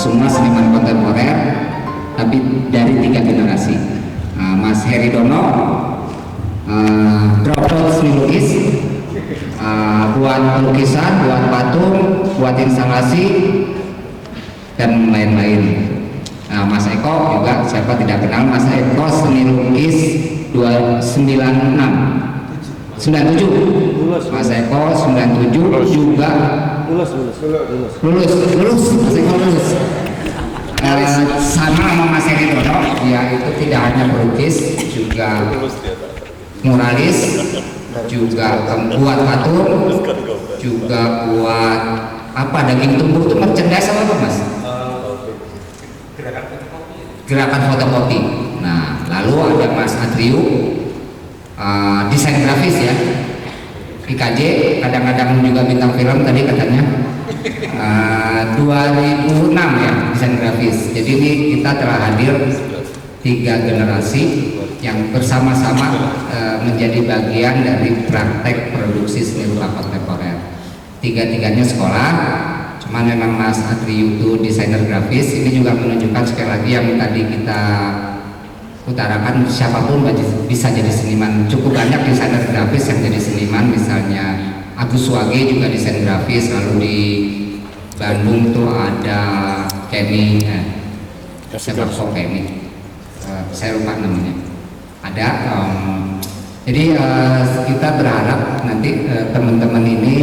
semua seniman kontemporer, tapi dari 3 generasi. Mas Heri Dono, dropout seni lukis, buat lukisan, buat patung, buat instalasi, dan lain-lain. Mas Eko juga, siapa tidak kenal Mas Eko, seni lukis 97. Mas Eko 97 juga lulus. Mas Eko lulus. Sama sama Mas Heri Dono, ya itu tidak hanya pelukis, juga muralis, juga buat patung, juga buat apa, daging tumbuh itu merchandise apa Mas? Gerakan fotokopi. Nah, lalu ada Mas Adriu, desain grafis ya, IKJ, kadang-kadang juga bintang film tadi katanya. 2006 ya, desain grafis. Jadi ini kita telah hadir 3 generasi yang bersama-sama menjadi bagian dari praktek produksi seni rupa kontemporer. 3-tiganya sekolah, cuman memang Mas Adri itu desainer grafis. Ini juga menunjukkan sekali lagi yang tadi kita utarakan, siapapun bisa jadi seniman. Cukup banyak desainer grafis yang jadi seniman, misalnya Agus Wage juga desain grafis. Lalu di Bandung tuh ada Kenny, saya lupa namanya. Ada. Jadi kita berharap nanti teman-teman ini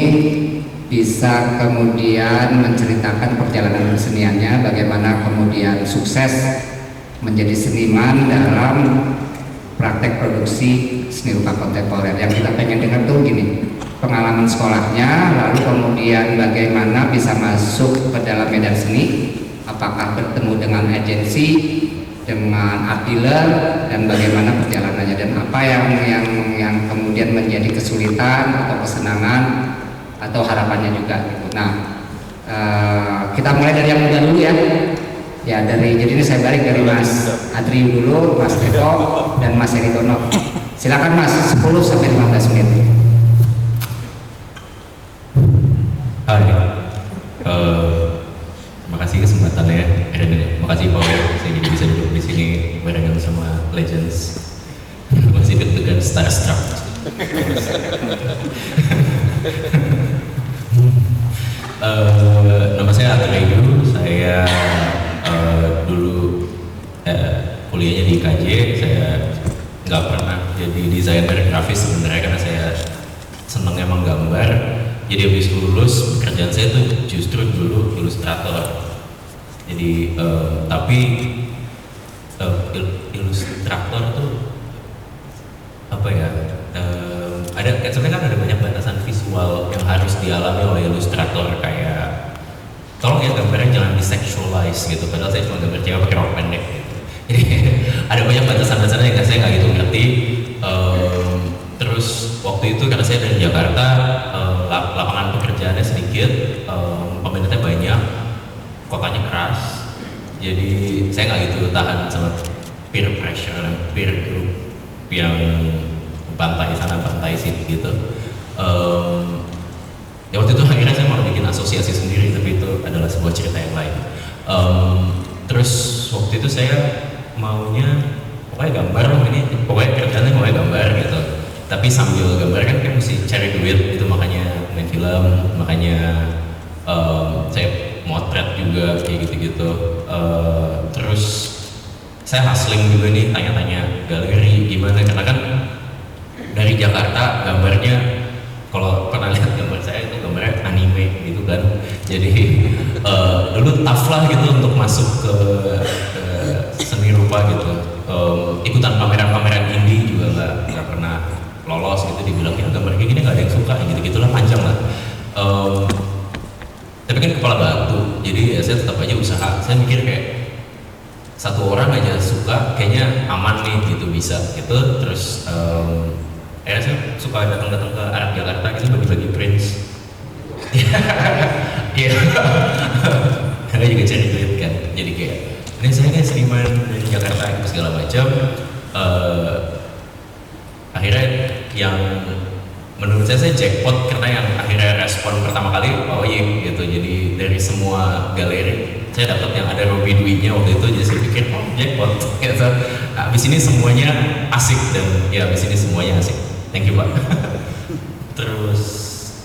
bisa kemudian menceritakan perjalanan keseniannya, bagaimana kemudian sukses menjadi seniman dalam praktek produksi seni rupa kontemporer. Yang kita pengen dengar tuh gini, pengalaman sekolahnya, lalu kemudian bagaimana bisa masuk ke dalam medan seni, apakah bertemu dengan agensi, dengan art dealer, dan bagaimana perjalanannya, dan apa yang kemudian menjadi kesulitan atau kesenangan atau harapannya juga gitu. Nah, kita mulai dari yang muda dulu ya. Ya, jadi ini saya balik dari Mas Adri dulu, Mas Eko, dan Mas Heri Dono. Silakan Mas, 10 sampai 15 menit. Hai, terima kasih kesempatannya, terima kasih Pak, saya jadi bisa duduk di sini barengan sama legends. Masih deg-degan starstruck. Nama saya Atreyu, saya dulu kuliahnya di IKJ. Saya nggak pernah jadi desainer grafis sebenarnya, karena saya seneng emang gambar. Jadi habis lulus pekerjaan saya tuh justru dulu ilustrator. Jadi tapi ilustrator tuh apa ya? Ada sebenarnya kan ada banyak batasan visual yang harus dialami oleh ilustrator, kayak tolong ya gambarnya jangan disexualize gitu. Padahal saya cuma gambar cewek pakai rok pendek gitu. Jadi ada banyak batasan-batasannya yang saya nggak gitu ngerti. Terus waktu itu karena saya dari Jakarta, lapangan pekerjaannya sedikit, peminatnya banyak, kotanya keras, jadi saya nggak gitu tahan sama peer pressure, peer group yang bantai sana bantai sini gitu. Ya waktu itu akhirnya saya mau bikin asosiasi sendiri, tapi itu adalah sebuah cerita yang lain. Terus waktu itu saya maunya pokoknya gambar ini, pokoknya kerjaannya pokoknya gambar gitu. Tapi sambil gambar kan mesti cari duit, itu makanya main film, makanya saya motret juga kayak gitu-gitu. Terus saya hustling juga nih, tanya-tanya galeri gimana, karena kan dari Jakarta gambarnya, kalau pernah lihat gambar saya itu gambarnya anime gitu kan. Jadi dulu tough lah gitu untuk masuk ke seni rupa gitu. Ikutan pameran-pameran indie juga nggak pernah lolos gitu, dibilang ya gambar kayak gini nggak ada yang suka gitu-gitulah, panjang lah. Tapi kan kepala batu, jadi ya saya tetap aja usaha. Saya mikir kayak satu orang aja suka, kayaknya aman nih gitu, bisa gitu. Terus saya suka datang-datang ke Arab Jakarta gitu, bagi-bagi prints. Iya, karena juga cari duit kan. Jadi kayak ini saya kan seniman dari Jakarta gitu segala macam. Akhirnya yang menurut saya jackpot, karena yang akhirnya respon pertama kali oh iya gitu. Jadi dari semua galeri saya dapat yang ada Robby Dwi-nya waktu itu, jadi saya pikir oh jackpot gitu. Abis ini semuanya asik dan ya abis ini semuanya asik. Thank you Pak. Terus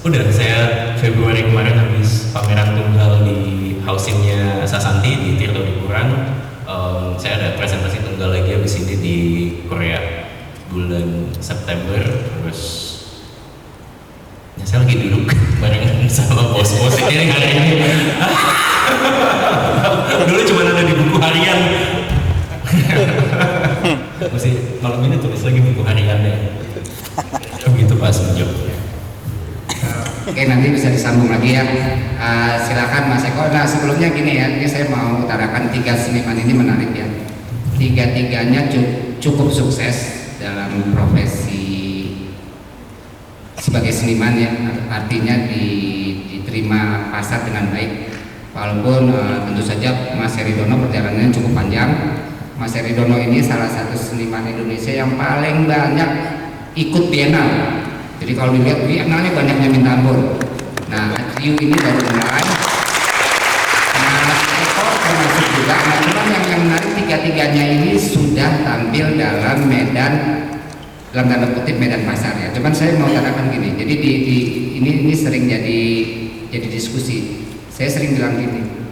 udah saya Februari kemarin habis pameran tunggal di housingnya Sasanti di Tirto Liburan. Saya ada presentasi tunggal lagi habis ini di Korea bulan September. Terus ya saya lagi duduk bareng sama bos-bos ini hari ini. Dulu cuma ada di buku harian. Masih malam ini tulis lagi buku hariannya. Begitu Pak Sunjo. Oke, nanti bisa disambung lagi ya. Silakan Mas Eko. Nah sebelumnya gini ya, ini saya mau utarakan 3 seniman ini menarik ya. 3-tiganya cukup sukses dalam profesi sebagai seniman ya, artinya diterima pasar dengan baik. Walaupun tentu saja Mas Heridono perjalanannya cukup panjang. Mas Heridono ini salah satu seniman Indonesia yang paling banyak ikut bienal. Jadi kalau dilihat bienalnya banyaknya minta ampun. Nah, Atriu ini baru mulai. Nah, Mas Eko termasuk juga. Nah, cuman yang menarik 3-tiganya ini sudah tampil dalam medan, dalam tanda kutip medan pasar ya. Cuman saya mau katakan gini. Jadi ini sering jadi diskusi. Saya sering bilang gini.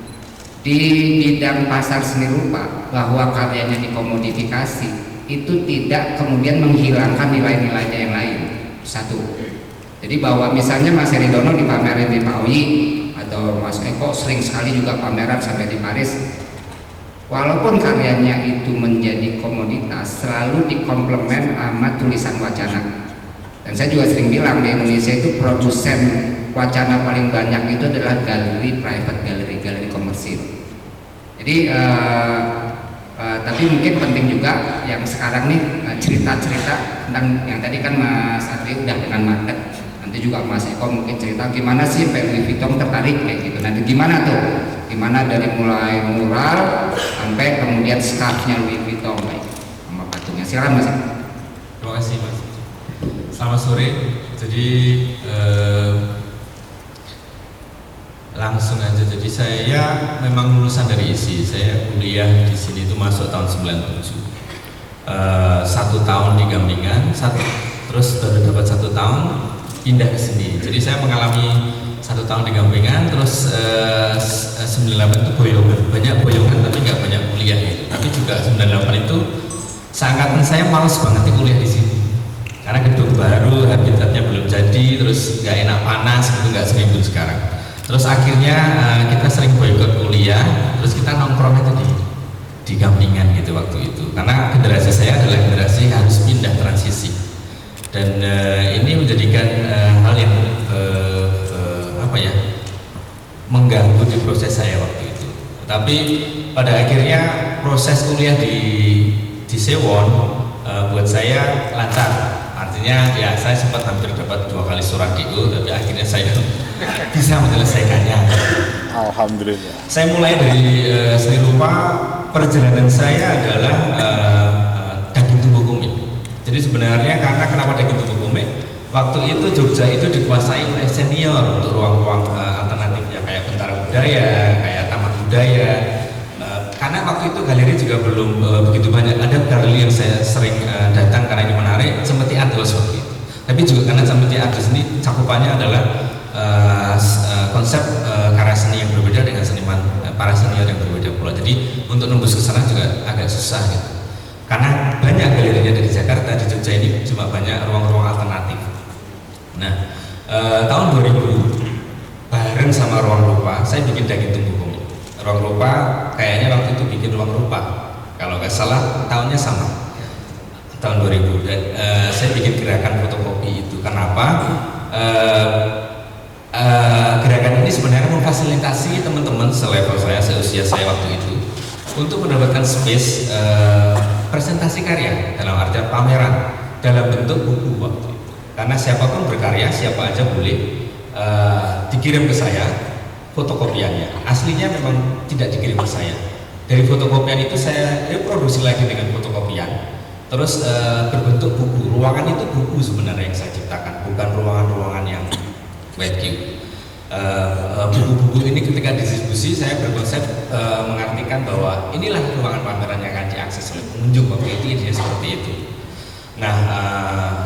Di bidang pasar seni rupa bahwa karyanya dikomodifikasi itu tidak kemudian menghilangkan nilai-nilainya yang lain. Satu, jadi bahwa misalnya Mas Heridono dipamerin di Pak Oyi atau Mas Eko sering sekali juga pameran sampai di Paris, walaupun karyanya itu menjadi komoditas selalu dikomplement sama tulisan wacana. Dan saya juga sering bilang di Indonesia itu produsen wacana paling banyak itu adalah galeri private, galeri komersil. Jadi tapi mungkin penting juga yang sekarang nih cerita-cerita tentang yang tadi kan Mas Adri udah dengan market, nanti juga Mas Eko mungkin cerita gimana sih Louis Vuitton tertarik kayak gitu. Nanti gimana tuh, gimana dari mulai mural sampai kemudian scarfnya Louis Vuitton baik sama patungnya. Silakan Mas. Terima kasih Mas. Selamat sore. Jadi langsung aja. Jadi saya memang lulusan dari ISI. Saya kuliah di sini itu masuk tahun 97. 1 tahun di Gampingan, terus baru dapat 1 tahun pindah ke sini. Jadi saya mengalami 1 tahun di Gampingan, terus 98 itu boyongan, banyak boyongan tapi nggak banyak kuliah gitu. Tapi juga 98 itu seangkatan saya malas banget kuliah di sini. Karena gedung baru, habitatnya belum jadi, terus nggak enak panas gitu, nggak seminggu sekarang. Terus akhirnya kita sering boikot kuliah, terus kita nongkrong aja di Gampingan gitu waktu itu. Karena generasi saya adalah generasi harus pindah transisi, dan ini menjadikan hal yang mengganggu di proses saya waktu itu. Tapi pada akhirnya proses kuliah di Sewon buat saya lancar. Artinya ya saya sempat hampir dapat 2 kali surat DO, tapi akhirnya saya bisa menyelesaikannya. Alhamdulillah. Saya mulai dari seni rupa. Perjalanan saya adalah daging tubuh kumik. Jadi sebenarnya karena kenapa daging tubuh kumik? Waktu itu Jogja itu dikuasai oleh senior untuk ruang-ruang alternatifnya kayak Bentara Budaya, kayak Taman Budaya. Karena waktu itu galeri juga belum begitu banyak. Ada galeri yang saya sering datang karena ini menarik, Cemeti Ados waktu itu. Tapi juga karena Cemeti Ados ini cakupannya adalah konsep karya seni yang berbeda dengan seniman para senior yang berbeda pula. Jadi untuk nembus ke sana juga agak susah gitu. Karena banyak galerinya dari Jakarta, di Jogja ini cuma banyak ruang-ruang alternatif. Nah, tahun 2000 bareng sama Ruang Rupa, saya bikin daging tumbuh komik. Ruang Rupa kayaknya waktu itu bikin Ruang Rupa, kalau nggak salah tahunnya sama, tahun 2000. Dan saya bikin gerakan fotokopi itu. Kenapa? Gerakan ini sebenarnya memfasilitasi teman-teman selevel saya, seusia saya waktu itu untuk mendapatkan space presentasi karya dalam artian pameran dalam bentuk buku waktu itu. Karena siapapun berkarya, siapa aja boleh dikirim ke saya fotokopiannya. Aslinya memang tidak dikirim ke saya. Dari fotokopian itu saya reproduksi lagi dengan fotokopian. Terus berbentuk buku. Ruangan itu buku sebenarnya yang saya ciptakan, bukan ruangan-ruangan yang vacuum. buku-buku ini ketika distribusi saya berkonsep mengartikan bahwa inilah ruangan pameran yang akan diakses oleh pengunjung. Waktu itu ide seperti itu. Nah,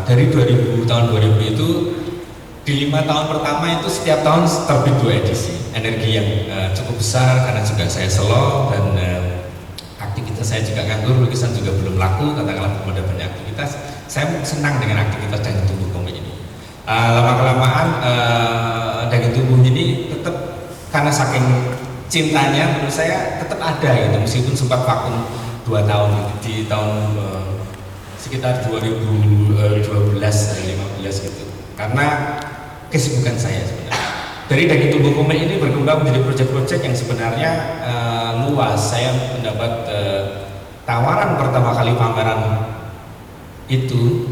dari tahun 2000 itu di 5 tahun pertama itu setiap tahun terbit 2 edisi. Energi yang cukup besar karena juga saya selo dan aktivitas saya juga nganggur, lukisan juga belum laku, katakanlah belum ada banyak aktivitas. Saya senang dengan aktivitas Daging Tumbuh Komik ini. Lama-kelamaan Daging Tumbuh ini tetap karena saking cintanya menurut saya tetap ada gitu, meskipun sempat vakum 2 tahun di tahun sekitar 2012-15 gitu. Karena kesibukan saya sebenarnya. Dari Daging Tumbuh Komik ini berkembang menjadi proyek-proyek yang sebenarnya luas. Saya mendapat tawaran pertama kali pameran itu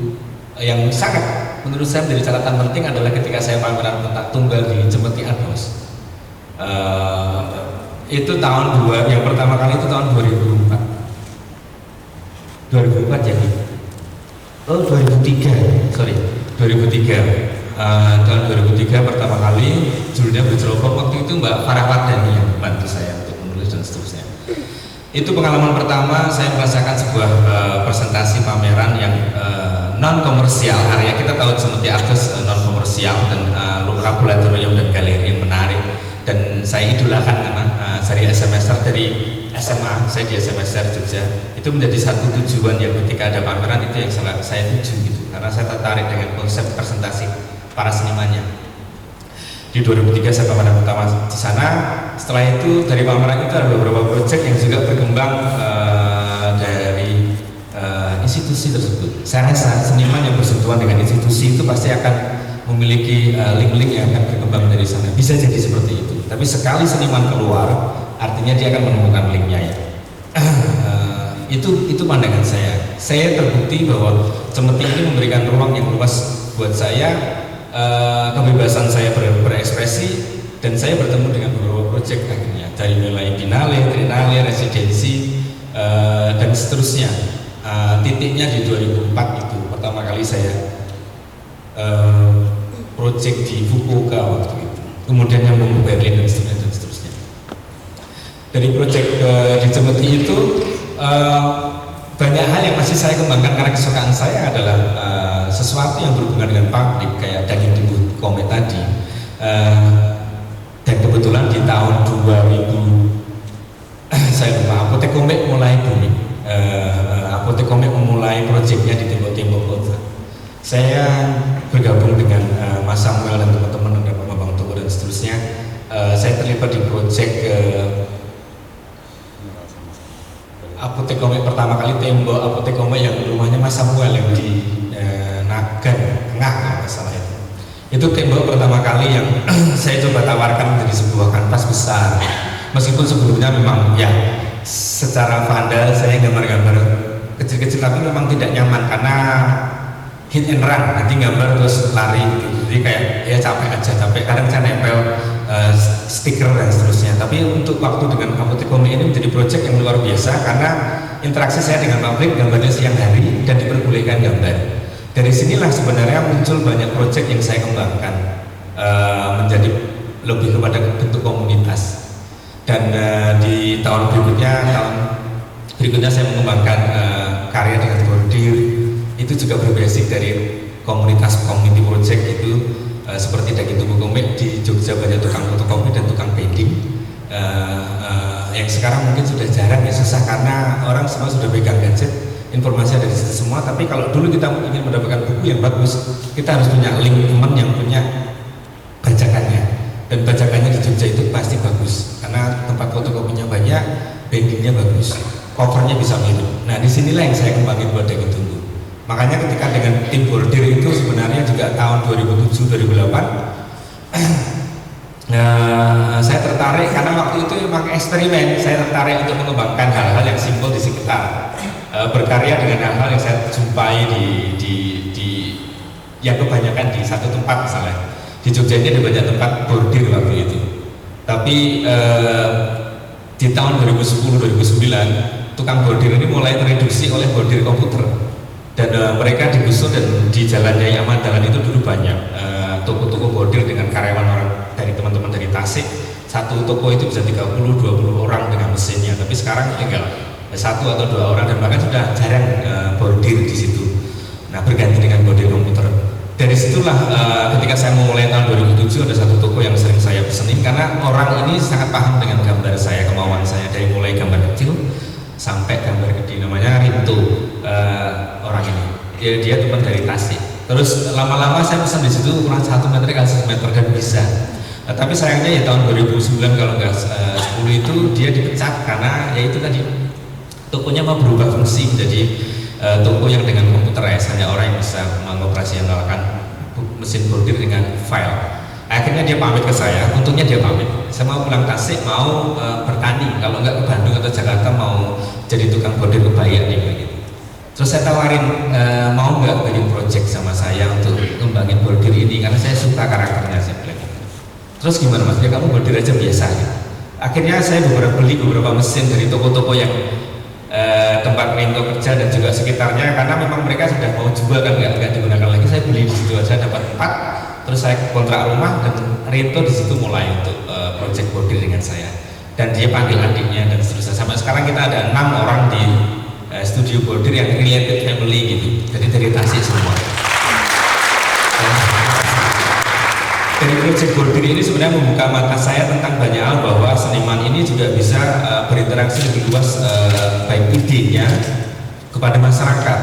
yang sangat menurut saya menjadi catatan penting adalah ketika saya pameran pentak tunggal di Cemeti Ados. Itu tahun yang pertama kali itu tahun 2004 jadi 2003 tahun 2003 pertama kali judulnya Bercerobong. Waktu itu Mbak Farah Wardani yang membantu saya untuk menulis dan seterusnya. Itu pengalaman pertama saya merasakan sebuah presentasi pameran yang non komersial. Area kita tahu seperti artis non komersial dan laboratorium dan galeri yang menarik, dan saya idolakan karena dari semester dari SMA, saya di SMSR Jogja, itu menjadi satu tujuan yang ketika ada pameran itu yang saya tuju gitu, karena saya tertarik dengan konsep presentasi para senimannya. Di 2003 saya pameran pertama di sana. Setelah itu dari pameran itu ada beberapa proyek yang juga berkembang dari institusi tersebut. Saya rasa seniman yang bersentuhan dengan institusi itu pasti akan memiliki link-link yang akan berkembang dari sana. Bisa jadi seperti itu. Tapi sekali seniman keluar, artinya dia akan menemukan linknya ya. Itu pandangan saya. Saya terbukti bahwa Cemeti ini memberikan ruang yang luas buat saya, kebebasan saya berekspresi, dan saya bertemu dengan beberapa proyek akhirnya dari mulai Binale, Trinale, Residensi dan seterusnya. Titiknya di 2004 itu pertama kali saya proyek di Fukuoka waktu itu, kemudian nyambung ke Berlin dan seterusnya. Dari proyek di Cemeti itu banyak hal yang masih saya kembangkan karena kesukaan saya adalah sesuatu yang berhubungan dengan publik kayak Daging Tumbuh Komik tadi. Dan kebetulan di tahun 2000 saya lupa, Apotek Komik mulai booming. Apotek Komik memulai proyeknya di tembok-tembok kota. Saya bergabung dengan Mas Samuel dan teman-teman dan Pak Bambang Toko dan seterusnya. Saya terlibat di proyek Apotek Komik pertama kali, tembok Apotek Komik yang rumahnya Mas Samuel yang di Nagan Tengah kalau nggak salah itu. Itu tembok pertama kali yang saya coba tawarkan menjadi sebuah kanvas besar. Meskipun sebelumnya memang ya secara vandal saya gambar-gambar kecil-kecil, tapi memang tidak nyaman karena hit and run, nanti gambar terus lari gitu. Jadi kayak ya capek aja, kadang saya nempel stiker dan seterusnya. Tapi untuk waktu dengan Apotek Komik ini menjadi proyek yang luar biasa karena interaksi saya dengan publik, gambarnya siang hari dan diperbolehkan gambar. Dari sinilah sebenarnya muncul banyak proyek yang saya kembangkan menjadi lebih kepada bentuk komunitas. Dan di tahun berikutnya saya mengembangkan karya dengan bordir. Itu juga berbasic dari komunitas community project itu, seperti Daging Tumbuh Komik di Jogja banyak tukang fotokopi dan tukang painting. Yang sekarang mungkin sudah jarang ya, susah karena orang semua sudah pegang gadget, informasi ada di situ semua. Tapi kalau dulu kita ingin mendapatkan buku yang bagus, kita harus punya link teman yang punya bajakannya, dan bajakannya di Jogja itu pasti bagus karena tempat fotokopinya banyak, paintingnya bagus, covernya bisa mirip. Nah disinilah yang saya kembangin buat Daging Tumbuh. Makanya ketika dengan tim bordir itu sebenarnya juga tahun 2007-2008 saya tertarik karena waktu itu memang eksperimen. Saya tertarik untuk mengembangkan hal-hal yang simpel di sekitar, berkarya dengan hal-hal yang saya jumpai di yang kebanyakan di satu tempat. Misalnya di Jogja ini ada banyak tempat bordir waktu itu, tapi di tahun 2010-2009 tukang bordir ini mulai tereduksi oleh bordir komputer. Dan mereka digusur, dan di Jalan Nyai Ahmad Dahlan itu dulu banyak toko-toko bordir dengan karyawan orang dari teman-teman dari Tasik, satu toko itu bisa 30-20 orang dengan mesinnya, tapi sekarang tinggal 1 atau 2 orang dan bahkan sudah jarang bordir di situ. Nah, berganti dengan bordir komputer. Dari situlah ketika saya memulai tahun 2007 ada satu toko yang sering saya pesenin karena orang ini sangat paham dengan gambar saya, kemauan saya dari mulai gambar kecil sampai gambar gede. Namanya Rinto, orang ini dia teman dari Tasik. Terus lama-lama saya pesan di situ ukuran 1 meter kali 1 meter dan bisa. Tapi sayangnya ya tahun 2009 kalau nggak 10 itu dia dipecat karena ya itu tadi tokonya mau berubah fungsi jadi toko yang dengan komputerized, hanya orang yang bisa mengoperasionalkan mesin bordir dengan file. Akhirnya dia pamit ke saya, untungnya dia pamit. Saya mau pulang Tasik, mau bertani, kalau nggak ke Bandung atau Jakarta mau jadi tukang bordir kebaya nih gitu. Terus saya tawarin mau nggak bikin project sama saya untuk kembangin bordir ini karena saya suka karakternya, saya bilang gitu. Terus gimana mas? Ya kamu bordir aja biasa gitu. Akhirnya saya beli beberapa mesin dari toko-toko yang tempat Rinto kerja dan juga sekitarnya karena memang mereka sudah mau jual kan nggak digunakan lagi. Saya beli di situ aja dapat 4, terus saya kontrak rumah dan Rinto di situ mulai untuk project bordir dengan saya dan dia panggil adiknya dan seterusnya. Sampai sekarang kita ada 6 orang di studio bordir yang related family gitu, jadi dari Tasik semua. Dari project bordir ini sebenarnya membuka mata saya tentang banyak hal bahwa seniman ini juga bisa berinteraksi lebih luas baik idenya kepada masyarakat,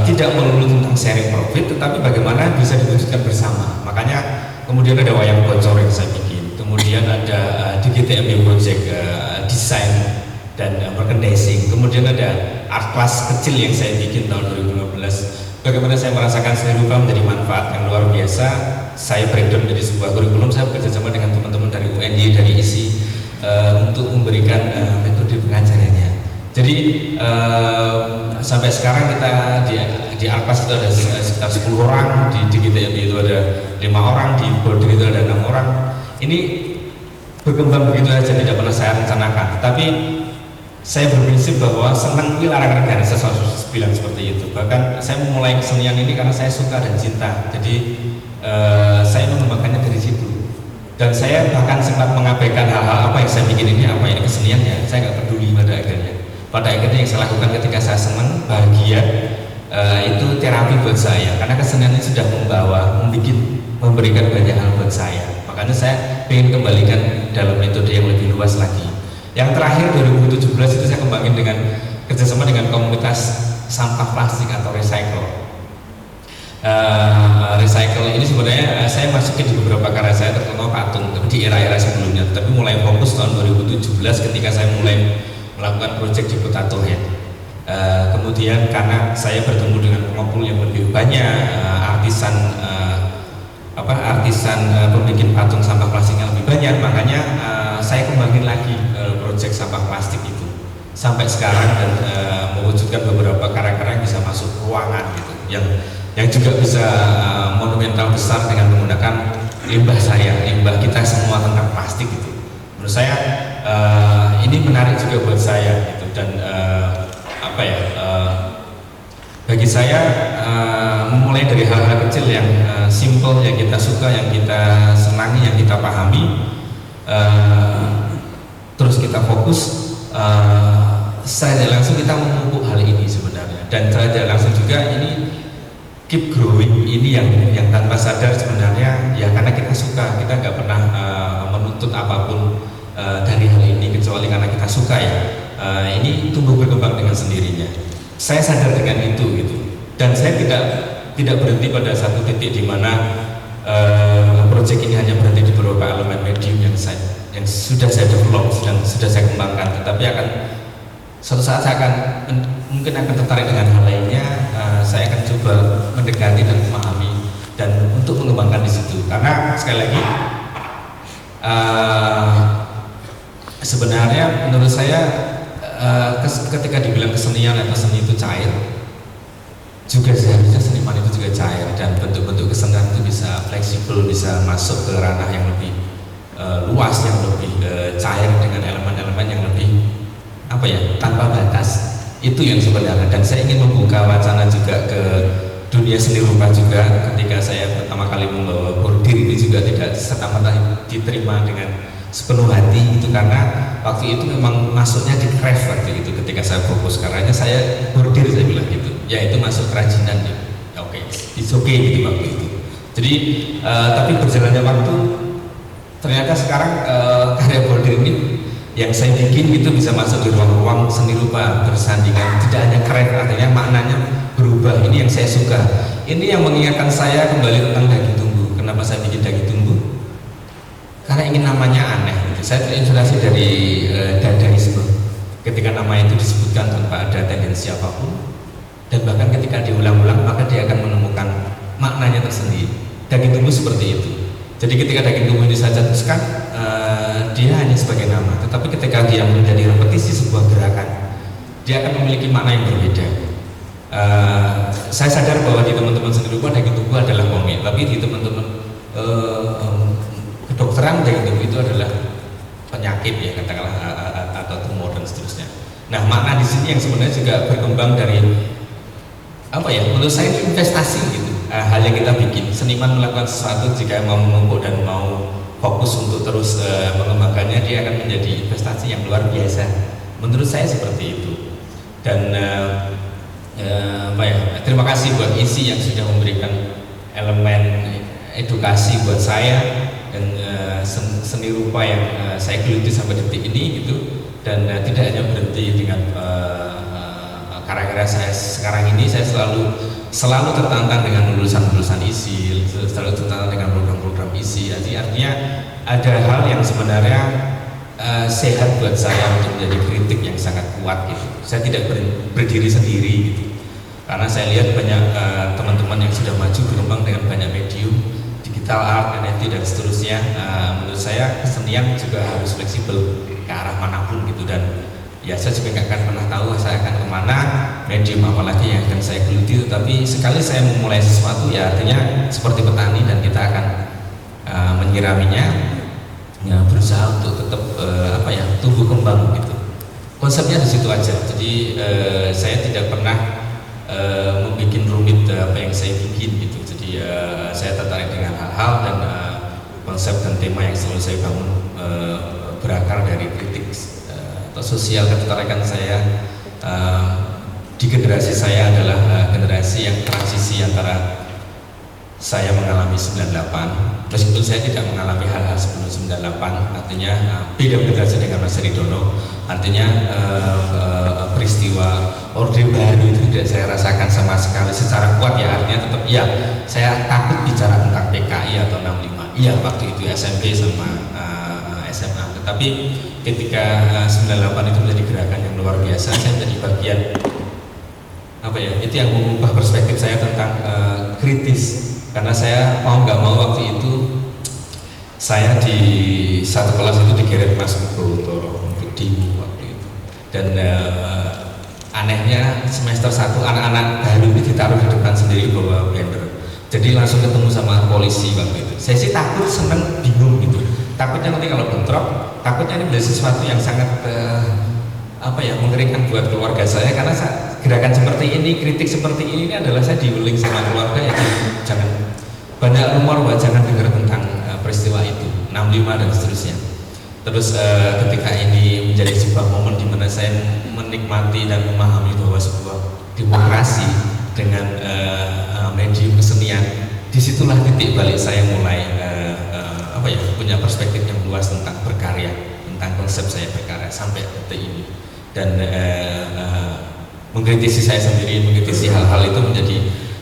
tidak melulu tentang sharing profit tetapi bagaimana bisa diwujudkan bersama. Makanya kemudian ada wayang bocor yang saya bikin, kemudian ada DGTMB project desain dan merchandising, kemudian ada art class kecil yang saya bikin tahun 2015. Bagaimana saya merasakan seni rupa menjadi manfaat yang luar biasa. Saya breakdown dari sebuah kurikulum, saya bekerja sama dengan teman-teman dari UNY, dari ISI untuk memberikan metode pengajarannya. Jadi sampai sekarang kita di Arpas itu ada sekitar 10 orang, di DGTMB itu ada 5 orang, di bordir itu ada 6 orang. Ini berkembang begitu saja, tidak pernah saya rencanakan. Tapi saya berprinsip bahwa senang itu larangan negara, saya selalu bilang seperti itu. Bahkan saya memulai kesenian ini karena saya suka dan cinta. Jadi saya mengembangkannya dari situ. Dan saya bahkan sempat mengabaikan hal-hal apa yang saya bikin ini, apa ini keseniannya. Saya nggak peduli pada akhirnya. Pada akhirnya yang saya lakukan ketika saya senang, bahagia, itu terapi buat saya. Karena kesenian ini sudah memberikan banyak hal buat saya. Makanya saya ingin kembalikan dalam metode yang lebih luas lagi. Yang terakhir 2017 itu saya kembangin dengan kerjasama dengan komunitas sampah plastik atau recycle. Recycle ini sebenarnya saya masukin di beberapa karya saya, terutama patung, tapi di era-era sebelumnya. Tapi mulai fokus tahun 2017 ketika saya mulai melakukan proyek di Potato Head. Kemudian karena saya bertemu dengan pengumpul yang lebih banyak, artisan pembikin patung sampah plastik yang lebih banyak, makanya saya kembangin lagi proyek sampah plastik itu sampai sekarang dan mewujudkan beberapa karya-karya yang bisa masuk ruangan gitu, yang juga bisa monumental besar dengan menggunakan limbah kita semua tentang plastik gitu. Menurut saya ini menarik juga buat saya gitu, dan bagi saya memulai dari hal-hal kecil yang simple, yang kita suka, yang kita senangi, yang kita pahami, terus kita fokus, saya langsung kita memupuk hal ini sebenarnya, dan saya langsung juga ini keep growing ini yang tanpa sadar sebenarnya ya karena kita suka, kita nggak pernah menuntut apapun dari hal ini kecuali karena kita suka ya. Ini tumbuh berkembang dengan sendirinya. Saya sadar dengan itu gitu, dan saya tidak berhenti pada satu titik di mana proyek ini hanya berhenti di beberapa elemen medium yang sudah saya develop dan sudah saya kembangkan, tetapi suatu saat saya mungkin akan tertarik dengan hal lainnya. Saya akan coba mendekati dan memahami dan untuk mengembangkan di situ, karena sekali lagi sebenarnya menurut saya ketika dibilang kesenian atau seni itu cair, juga seharusnya seniman itu juga cair, dan bentuk-bentuk kesenian itu bisa fleksibel, bisa masuk ke ranah yang lebih luas, yang lebih cair dengan elemen-elemen yang lebih tanpa batas. Itu yang sebenarnya, dan saya ingin membuka wacana juga ke dunia dunia seni rupa juga. Ketika saya pertama kali membawa bordir ini juga tidak serta-merta diterima dengan sepenuh hati itu, karena waktu itu memang masuknya di craft waktu itu. Ketika saya fokus karyanya saya bordir, saya bilang gitu, ya itu masuk kerajinan ya, oke, it's okay gitu waktu itu. Jadi tapi berjalannya waktu ternyata sekarang karya bordir ini yang saya bikin itu bisa masuk di ruang-ruang seni rupa bersandingan, tidak hanya keren, artinya maknanya berubah. Ini yang saya suka. Ini yang mengingatkan saya kembali tentang daging tumbuh. Kenapa saya bikin daging tumbuh? Karena ingin namanya aneh gitu. Saya terinspirasi dari dadaisme. Ketika nama itu disebutkan tanpa ada tendensi apapun, dan bahkan ketika diulang-ulang maka dia akan menemukan maknanya tersendiri. Daging tumbuh seperti itu. Jadi ketika daging tumbuh ini saya cetuskan, dia hanya sebagai nama, tetapi ketika dia menjadi repetisi sebuah gerakan, dia akan memiliki makna yang berbeda. Saya sadar bahwa di teman-teman seni rupa daging tumbuh adalah komik, tapi di teman-teman kedokteran daging tumbuh itu adalah penyakit ya, katakanlah, atau tumor dan seterusnya. Nah, makna di sini yang sebenarnya juga berkembang dari apa ya? Menurut saya itu investasi gitu. Hal yang kita bikin, seniman melakukan sesuatu jika mau menumpuk dan mau fokus untuk terus mengembangkannya, dia akan menjadi investasi yang luar biasa. Menurut saya seperti itu. Dan terima kasih buat ISI yang sudah memberikan elemen edukasi buat saya, dan seni rupa yang saya geluti sampai detik ini gitu. Dan tidak hanya berhenti dengan karya-karya saya sekarang ini. Saya selalu tertantang dengan lulusan-lulusan ISI, selalu tertantang dengan program-program ISI. Jadi artinya ada hal yang sebenarnya sehat buat saya untuk menjadi kritik yang sangat kuat gitu. Saya tidak berdiri sendiri gitu, karena saya lihat banyak teman-teman yang sudah maju berkembang dengan banyak medium, digital art, NFT dan seterusnya. Menurut saya kesenian juga harus fleksibel ke arah manapun gitu, dan ya saya juga nggak akan pernah tahu saya akan kemana, medium apalagi yang akan saya geluti. Tetapi sekali saya memulai sesuatu, ya artinya seperti petani, dan kita akan menyiraminya, ya berusaha untuk tetap tumbuh kembang gitu. Konsepnya di situ aja. Jadi saya tidak pernah membuat rumit apa yang saya bikin gitu. Jadi saya tertarik dengan hal-hal dan konsep dan tema yang selalu saya bangun berakar dari kritik atau sosial. Ketertarikan saya di generasi saya adalah generasi yang transisi antara saya mengalami 98, meskipun saya tidak mengalami hal-hal sebelum 98, artinya beda generasi dengan Mas Ridono, artinya peristiwa Orde Baru itu tidak saya rasakan sama sekali secara kuat ya. Artinya tetap ya, saya takut bicara tentang PKI atau 65, iya waktu itu SMP sama SMA. Tetapi ketika 98 itu menjadi gerakan yang luar biasa, saya menjadi bagian itu yang mengubah perspektif saya tentang kritis. Karena saya mau nggak mau waktu itu saya di satu kelas itu digeret Mas Nugroho untuk demo waktu itu. Dan anehnya semester 1 anak-anak baru ini ditaruh di depan sendiri bawa banner. Jadi langsung ketemu sama polisi waktu itu. Saya sih takut, seneng, bingung gitu. Takutnya nanti kalau bentrok, takutnya ini menjadi sesuatu yang sangat mengerikan buat keluarga saya, karena gerakan seperti ini, kritik seperti ini adalah saya diuling sama keluarga ya, jangan banyak rumor bahwa jangan dengar tentang peristiwa itu 65 dan seterusnya. Terus ketika ini menjadi sebuah momen di mana saya menikmati dan memahami bahwa sebuah demokrasi dengan medium kesenian, disitulah titik balik saya mulai punya perspektif yang luas tentang berkarya, tentang konsep saya berkarya sampai detik ini. Dan mengkritisi saya sendiri, mengkritisi hal-hal itu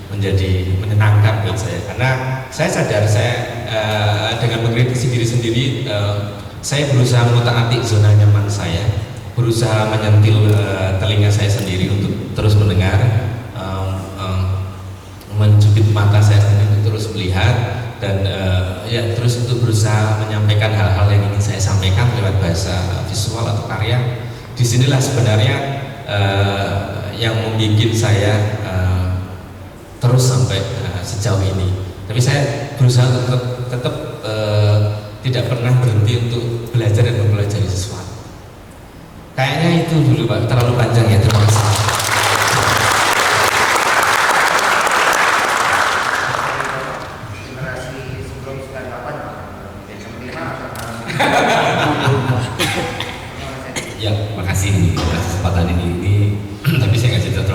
menjadi menyenangkan buat saya, karena saya sadar saya dengan mengkritisi diri sendiri, saya berusaha mengutak-atik zona nyaman saya, berusaha menyentil telinga saya sendiri untuk terus mendengar, mencubit mata saya sendiri untuk terus melihat, dan terus untuk berusaha menyampaikan hal-hal yang ingin saya sampaikan lewat bahasa visual atau karya. Disinilah sebenarnya yang membuat saya terus sampai sejauh ini. Tapi saya berusaha tetap tidak pernah berhenti untuk belajar dan mempelajari sesuatu. Kayaknya itu dulu Pak, terlalu panjang ya, terima kasih.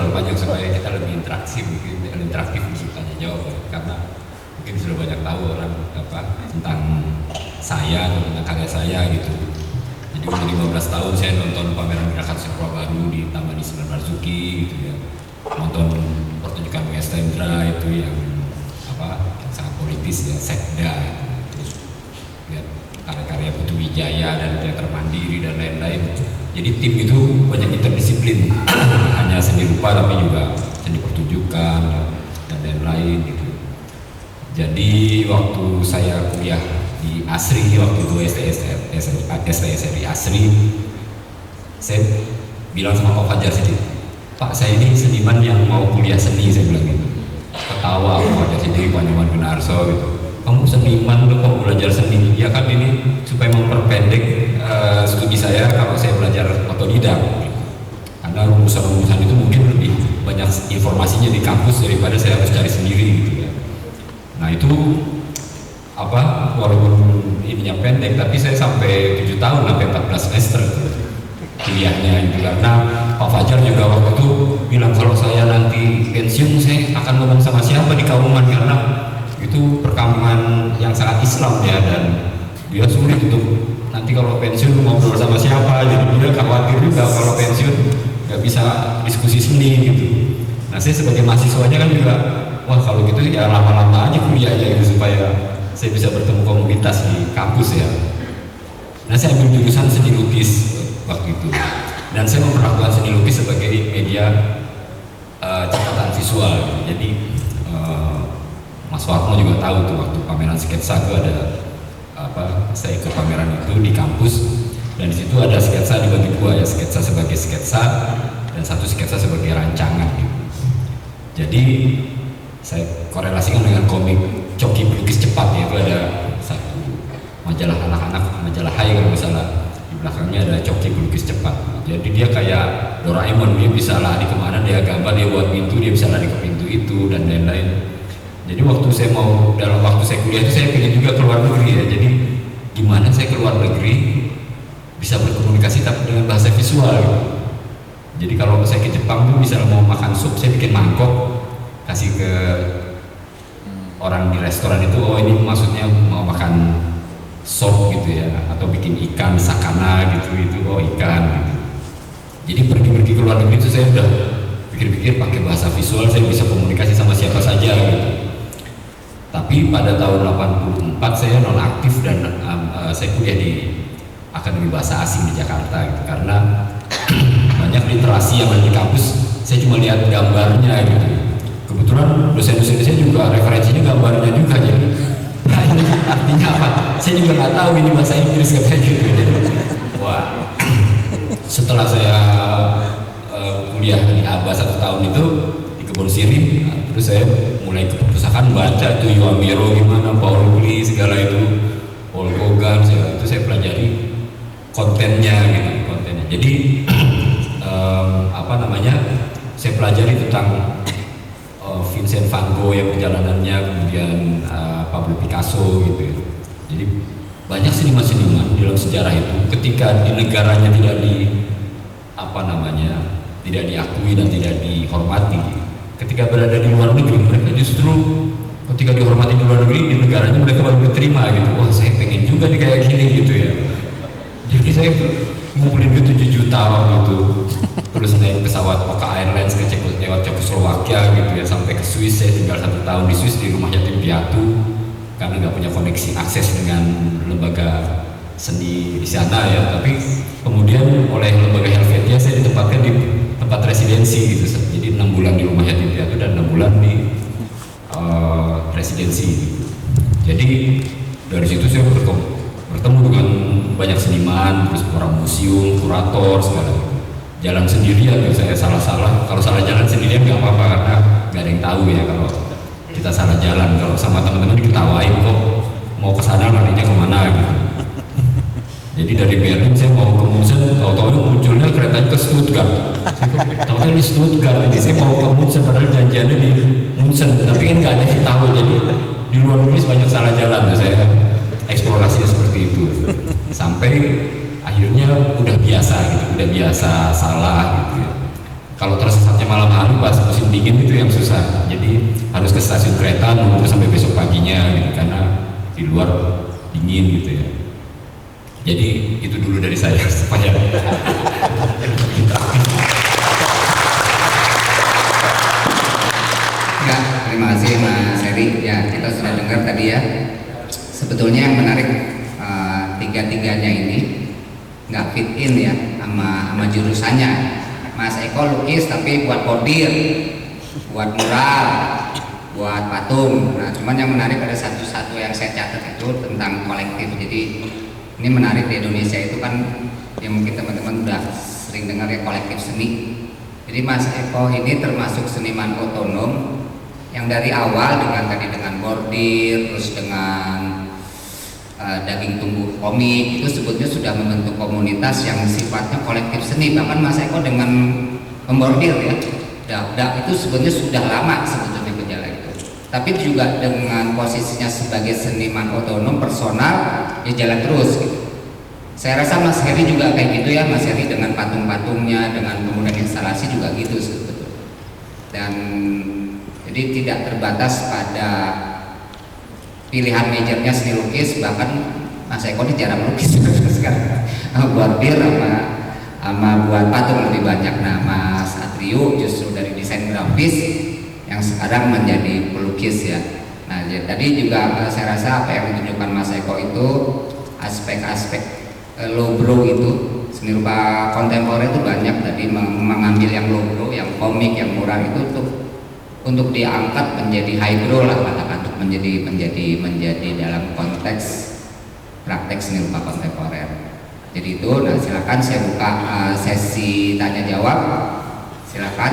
terlalu panjang supaya kita lebih interaksi, mungkin lebih interaktif untuk tanya jawab ya. Karena mungkin sudah banyak tahu orang apa tentang saya atau tentang karya saya gitu. Jadi umur 15 tahun saya nonton pameran gerakan sastra baru di Taman Ismail Marzuki gitu ya. Nonton pertunjukan Westendra itu yang apa yang sangat politis ya, Sekda gitu. Terus lihat karya-karya Putu Wijaya dan teater mandiri dan lain-lain. Jadi tim itu banyak interdisiplin, hanya seni rupa tapi juga seni pertunjukan dan lain-lain gitu. Jadi waktu saya kuliah di ASRI, waktu itu STSRI ASRI, saya bilang sama Pak Fajar sendiri, Pak saya ini seniman yang mau kuliah seni, saya bilang gitu. Ketawa Pak Fajar sendiri, Pak Nyoman Gunarso gitu. Kamu seniman, lu mau belajar seni? Ya kan ini supaya memperpendek studi saya kalau saya belajar otodidak. Karena rumusan-rumusan itu mungkin lebih banyak informasinya di kampus daripada saya harus cari sendiri gitu ya. Nah itu apa, walaupun ininya pendek, tapi saya sampai 7 tahun, sampai 14 semester kuliahnya itu. Karena Pak Fajar juga waktu itu bilang kalau saya nanti pensiun saya akan ngomong sama siapa di Kauman, karena itu perkampungan yang sangat Islam ya, dan dia sulit untuk nanti kalau pensiun ngobrol sama siapa, jadi dia khawatir juga kalau pensiun nggak bisa diskusi seni gitu. Nah saya sebagai mahasiswanya kan juga, wah kalau gitu ya lama-lama aja kuliahnya gitu supaya saya bisa bertemu komunitas di kampus ya. Nah saya ambil jurusan seni lukis waktu itu, dan saya memperlakukan seni lukis sebagai media catatan visual. Jadi Mas Warno juga tahu tuh waktu pameran sketsa itu ada apa, saya ikut pameran itu di kampus, dan di situ ada sketsa dibagi dua ya, sketsa sebagai sketsa dan satu sketsa sebagai rancangan gitu. Jadi saya korelasikan dengan komik Coki Pelukis Cepat ya, itu ada satu majalah anak-anak, majalah Hai kalau misalnya di belakangnya ada Coki Pelukis Cepat. Jadi dia kayak Doraemon, dia bisa lari kemana dia gambar, dia buat pintu, dia bisa lari ke pintu itu dan lain-lain. Jadi waktu saya mau, dalam waktu saya kuliah itu saya pengen juga keluar negeri ya. Jadi gimana saya keluar negeri bisa berkomunikasi tapi dengan bahasa visual gitu. Jadi kalau saya ke Jepang tuh misalnya mau makan sup, saya bikin mangkok kasih ke orang di restoran itu, oh ini maksudnya mau makan sop gitu ya, atau bikin ikan sakana gitu, oh ikan gitu. Jadi pergi-pergi ke luar negeri itu saya udah pikir-pikir pakai bahasa visual saya bisa komunikasi sama siapa saja gitu. Tapi pada tahun 84 saya nonaktif dan saya kuliah di Akademi Bahasa Asing di Jakarta gitu, karena banyak literasi yang ada di kampus saya cuma lihat gambarnya gitu. Kebetulan dosen-dosen saya juga referensinya gambarnya juga, jadi nah ini artinya apa? Saya juga nggak tahu ini bahasa Inggris kayak gitu. Wah, setelah saya kuliah di ABA 1 tahun itu di Kebon Sirih, terus saya mulai ke perpustakaan baca tuh Yuamiro gimana, Paul Guli segala itu, Paul Gauguin segala itu saya pelajari kontennya gitu, kontennya. Jadi apa namanya, saya pelajari tentang Vincent van Gogh yang perjalanannya, kemudian Pablo Picasso gitu ya. Jadi banyak seniman-seniman dalam sejarah itu ketika di negaranya tidak tidak diakui dan tidak dihormati, ketika berada di luar negeri mereka justru ketika dihormati di luar negeri, di negaranya mereka baru diterima gitu. Wah saya pengen juga nih kayak gini gitu ya. Jadi saya ngumpulin duit 7 juta waktu itu, terus naik pesawat Oka Airlines ke lewat Cekoslowakia gitu ya, sampai ke Swiss. Saya tinggal 1 tahun di Swiss di rumah yatim piatu karena nggak punya koneksi akses dengan lembaga seni di sana ya. Tapi kemudian oleh lembaga Helvetia saya ditempatkan di tempat residensi gitu. Jadi 6 bulan di rumah yatim piatu dan 6 bulan di residensi gitu. Jadi dari situ saya bertemu dengan banyak seniman, terus orang museum, kurator segala gitu. Jalan sendirian ya, saya salah-salah, kalau salah jalan sendirian nggak apa-apa karena nggak ada yang tahu ya kalau kita salah jalan. Kalau sama teman-teman diketawain kok mau ke sana larinya kemana gitu. Jadi dari Berlin saya mau ke Munchen, tahu-tahu munculnya keretanya ke Stuttgart. Tahu-tahu di Stuttgart, jadi saya mau ke Munchen padahal janjiannya di Munchen, tapi kan nggak ada yang tahu. Jadi di luar negeri banyak salah jalan, saya eksplorasinya seperti itu sampai akhirnya udah biasa gitu, udah biasa salah gitu ya. Kalau tersesatnya malam hari pas musim dingin itu yang susah. Jadi harus ke stasiun kereta nunggu sampai besok paginya gitu karena di luar dingin gitu ya. Jadi itu dulu dari saya supaya Ya, terima kasih Mas Heri. Ya, kita sudah dengar tadi ya. Sebetulnya yang menarik tiga-tiganya ini nggak fit in ya sama jurusannya. Mas Eko lukis tapi buat bordir, buat mural, buat patung. Nah, cuman yang menarik ada satu yang saya catat itu tentang kolektif. Jadi ini menarik di Indonesia itu kan ya mungkin teman-teman udah sering dengar ya kolektif seni. Jadi Mas Eko ini termasuk seniman otonom yang dari awal dengan bordir, terus dengan daging tumbuh komik itu sebetulnya sudah membentuk komunitas yang sifatnya kolektif seni. Bahkan Mas Eko dengan membordir ya, dak itu sebetulnya sudah lama sebetulnya gejala itu. Tapi juga dengan posisinya sebagai seniman otonom personal ya jalan terus gitu. Saya rasa Mas Heri juga kayak gitu ya, Mas Heri dengan patung-patungnya, dengan kemudian instalasi juga gitu sebetulnya. Dan jadi tidak terbatas pada pilihan majornya seni lukis, bahkan Mas Eko ini jarang lukis sekarang bordir sama buat patung lebih banyak. Nah, Mas Atrio justru dari desain grafis yang sekarang menjadi pelukis ya. Nah, jadi tadi juga saya rasa apa yang ditunjukkan Mas Eko itu aspek-aspek lowbrow itu seni rupa kontemporer itu banyak tadi mengambil yang lowbrow, yang komik, yang murah itu untuk diangkat menjadi highbrow lah katakan, untuk menjadi dalam konteks praktek seni rupa kontemporer. Jadi itu, nah silakan saya buka sesi tanya jawab, silakan.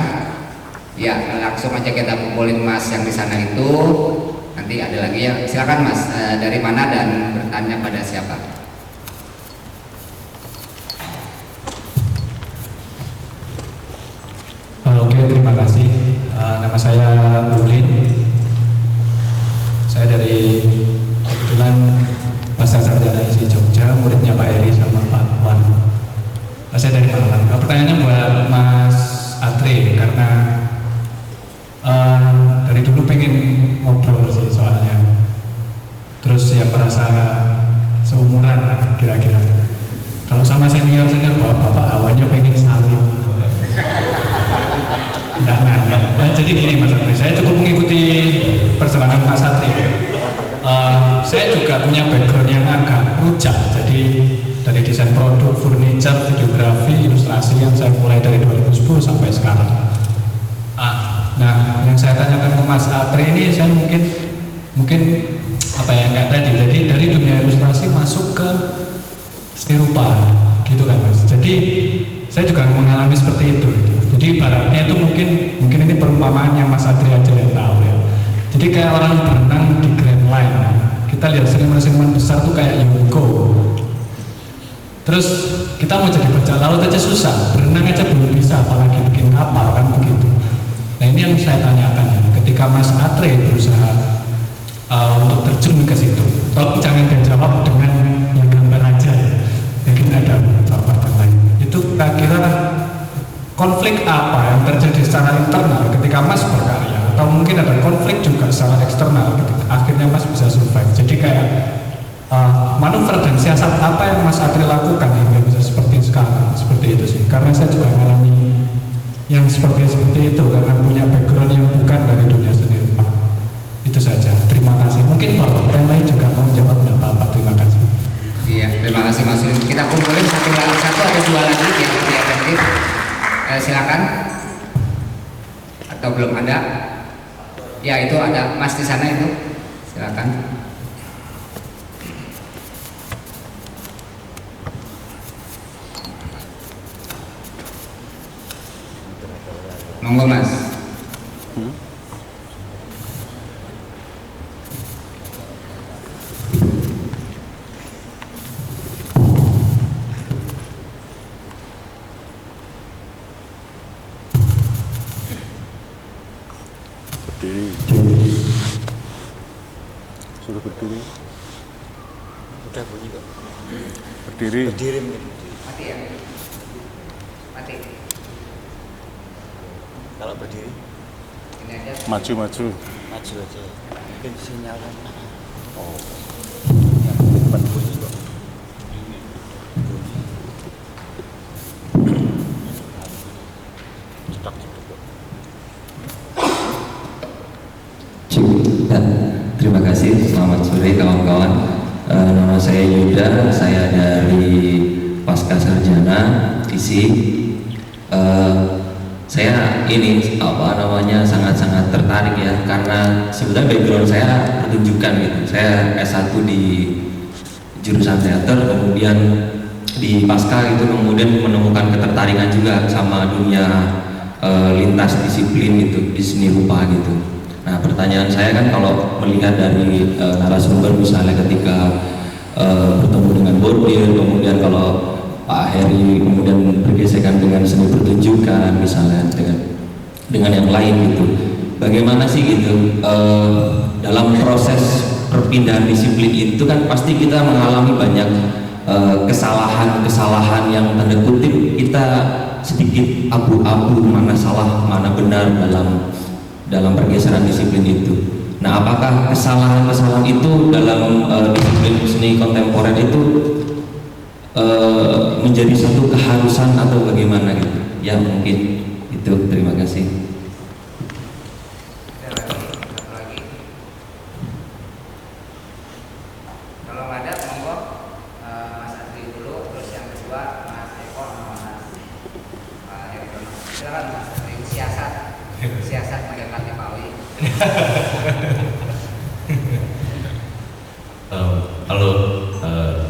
Ya langsung aja kita kumpulin Mas yang di sana itu, nanti ada lagi ya. Silakan Mas, dari mana dan bertanya pada siapa? Oke, terima kasih. Nama saya Bulin. Saya dari kebetulan Pasar Sarjana ISI Jogja, muridnya Pak Eri sama Pak Wan. Saya dari Malang. Pertanyaannya buat Mas Atri karena dari dulu pengen ngobrol sih soalnya. Terus ya merasa seumuran kira-kira. Kalau sama senior bapak awalnya pengen saling. Nah, jadi gini Mas Atri, saya cukup mengikuti perjalanan Mas Atri. Saya juga punya background yang agak rujak, jadi dari desain produk, furniture, videografi, ilustrasi yang saya mulai dari 2010 sampai sekarang. Nah, yang saya tanyakan ke Mas Atri ini, saya mungkin apa yang nggak tadi. Jadi dari dunia ilustrasi masuk ke seni rupa, gitu kan Mas. Jadi saya juga mengalami seperti itu. Jadi ibaratnya itu mungkin ini perumpamaan yang Mas Atri aja yang tahu ya. Jadi kayak orang berenang di Grand Line. Kita lihat seniman-seniman besar tuh kayak Yoko. Terus kita mau jadi bajak laut aja susah, berenang aja belum bisa, apalagi bikin kapal kan begitu. Nah ini yang saya tanyakan ya. Ketika Mas Atri berusaha untuk terjun ke situ, tolong jangan dijawab dengan yang gambar aja ya. Mungkin ada jawaban lain. Itu kira-kira konflik apa yang terjadi secara internal ketika Mas berkarya, atau mungkin ada konflik juga secara eksternal ketika akhirnya Mas bisa survive. Jadi kayak manuver dan siasat apa yang Mas Atri lakukan hingga bisa seperti sekarang, seperti itu sih. Karena saya juga mengalami yang seperti itu karena punya background yang bukan dari dunia seni rupa. Itu saja. Terima kasih. Mungkin Bapak yang lain juga mau jawab, tidak apa-apa. Terima kasih. Iya, terima kasih Mas Ulin. Kita kumpulin satu atau dua lagi yang lebih efektif. Silakan. Atau belum ada? Ya itu ada Mas di sana itu. Silakan. Monggo Mas. Berdiri. Suruh berdiri. Udah bunyi kok. Berdiri. Berdiri. Mati ya. Mati. Kalau berdiri Ini aja. Maju, maju. maju aja. Mungkin sinyalnya. Oh. Depan bunyi kok. Cetak gitu kok. Ya, terima kasih. Selamat sore kawan-kawan. Nama saya Yuda. Saya dari Pasca Sarjana ISI. Saya ini sangat-sangat tertarik ya, karena sebenarnya background saya pertunjukan gitu. Saya S1 di jurusan teater, kemudian di Pasca gitu, kemudian menemukan ketertarikan juga sama dunia lintas disiplin gitu di seni rupa gitu. Nah, pertanyaan saya kan kalau melihat dari narasumber misalnya ketika bertemu dengan Bordir, kemudian kalau Pak Heri kemudian bergesekan dengan seni pertunjukan misalnya dengan yang lain gitu. Bagaimana sih gitu dalam proses perpindahan disiplin itu kan pasti kita mengalami banyak kesalahan-kesalahan yang tanda kutip kita sedikit abu-abu mana salah mana benar dalam pergeseran disiplin itu. Nah, apakah kesalahan-kesalahan itu dalam disiplin seni kontemporer itu menjadi satu keharusan atau bagaimana gitu? Ya mungkin itu. Terima kasih. Ada lagi? Kalau nggak ada, monggo Mas Adri dulu, terus yang kedua Mas Eko sama Mas Heri. Silakan Mas Adri, siasat mendekati Pak Wi. Halo,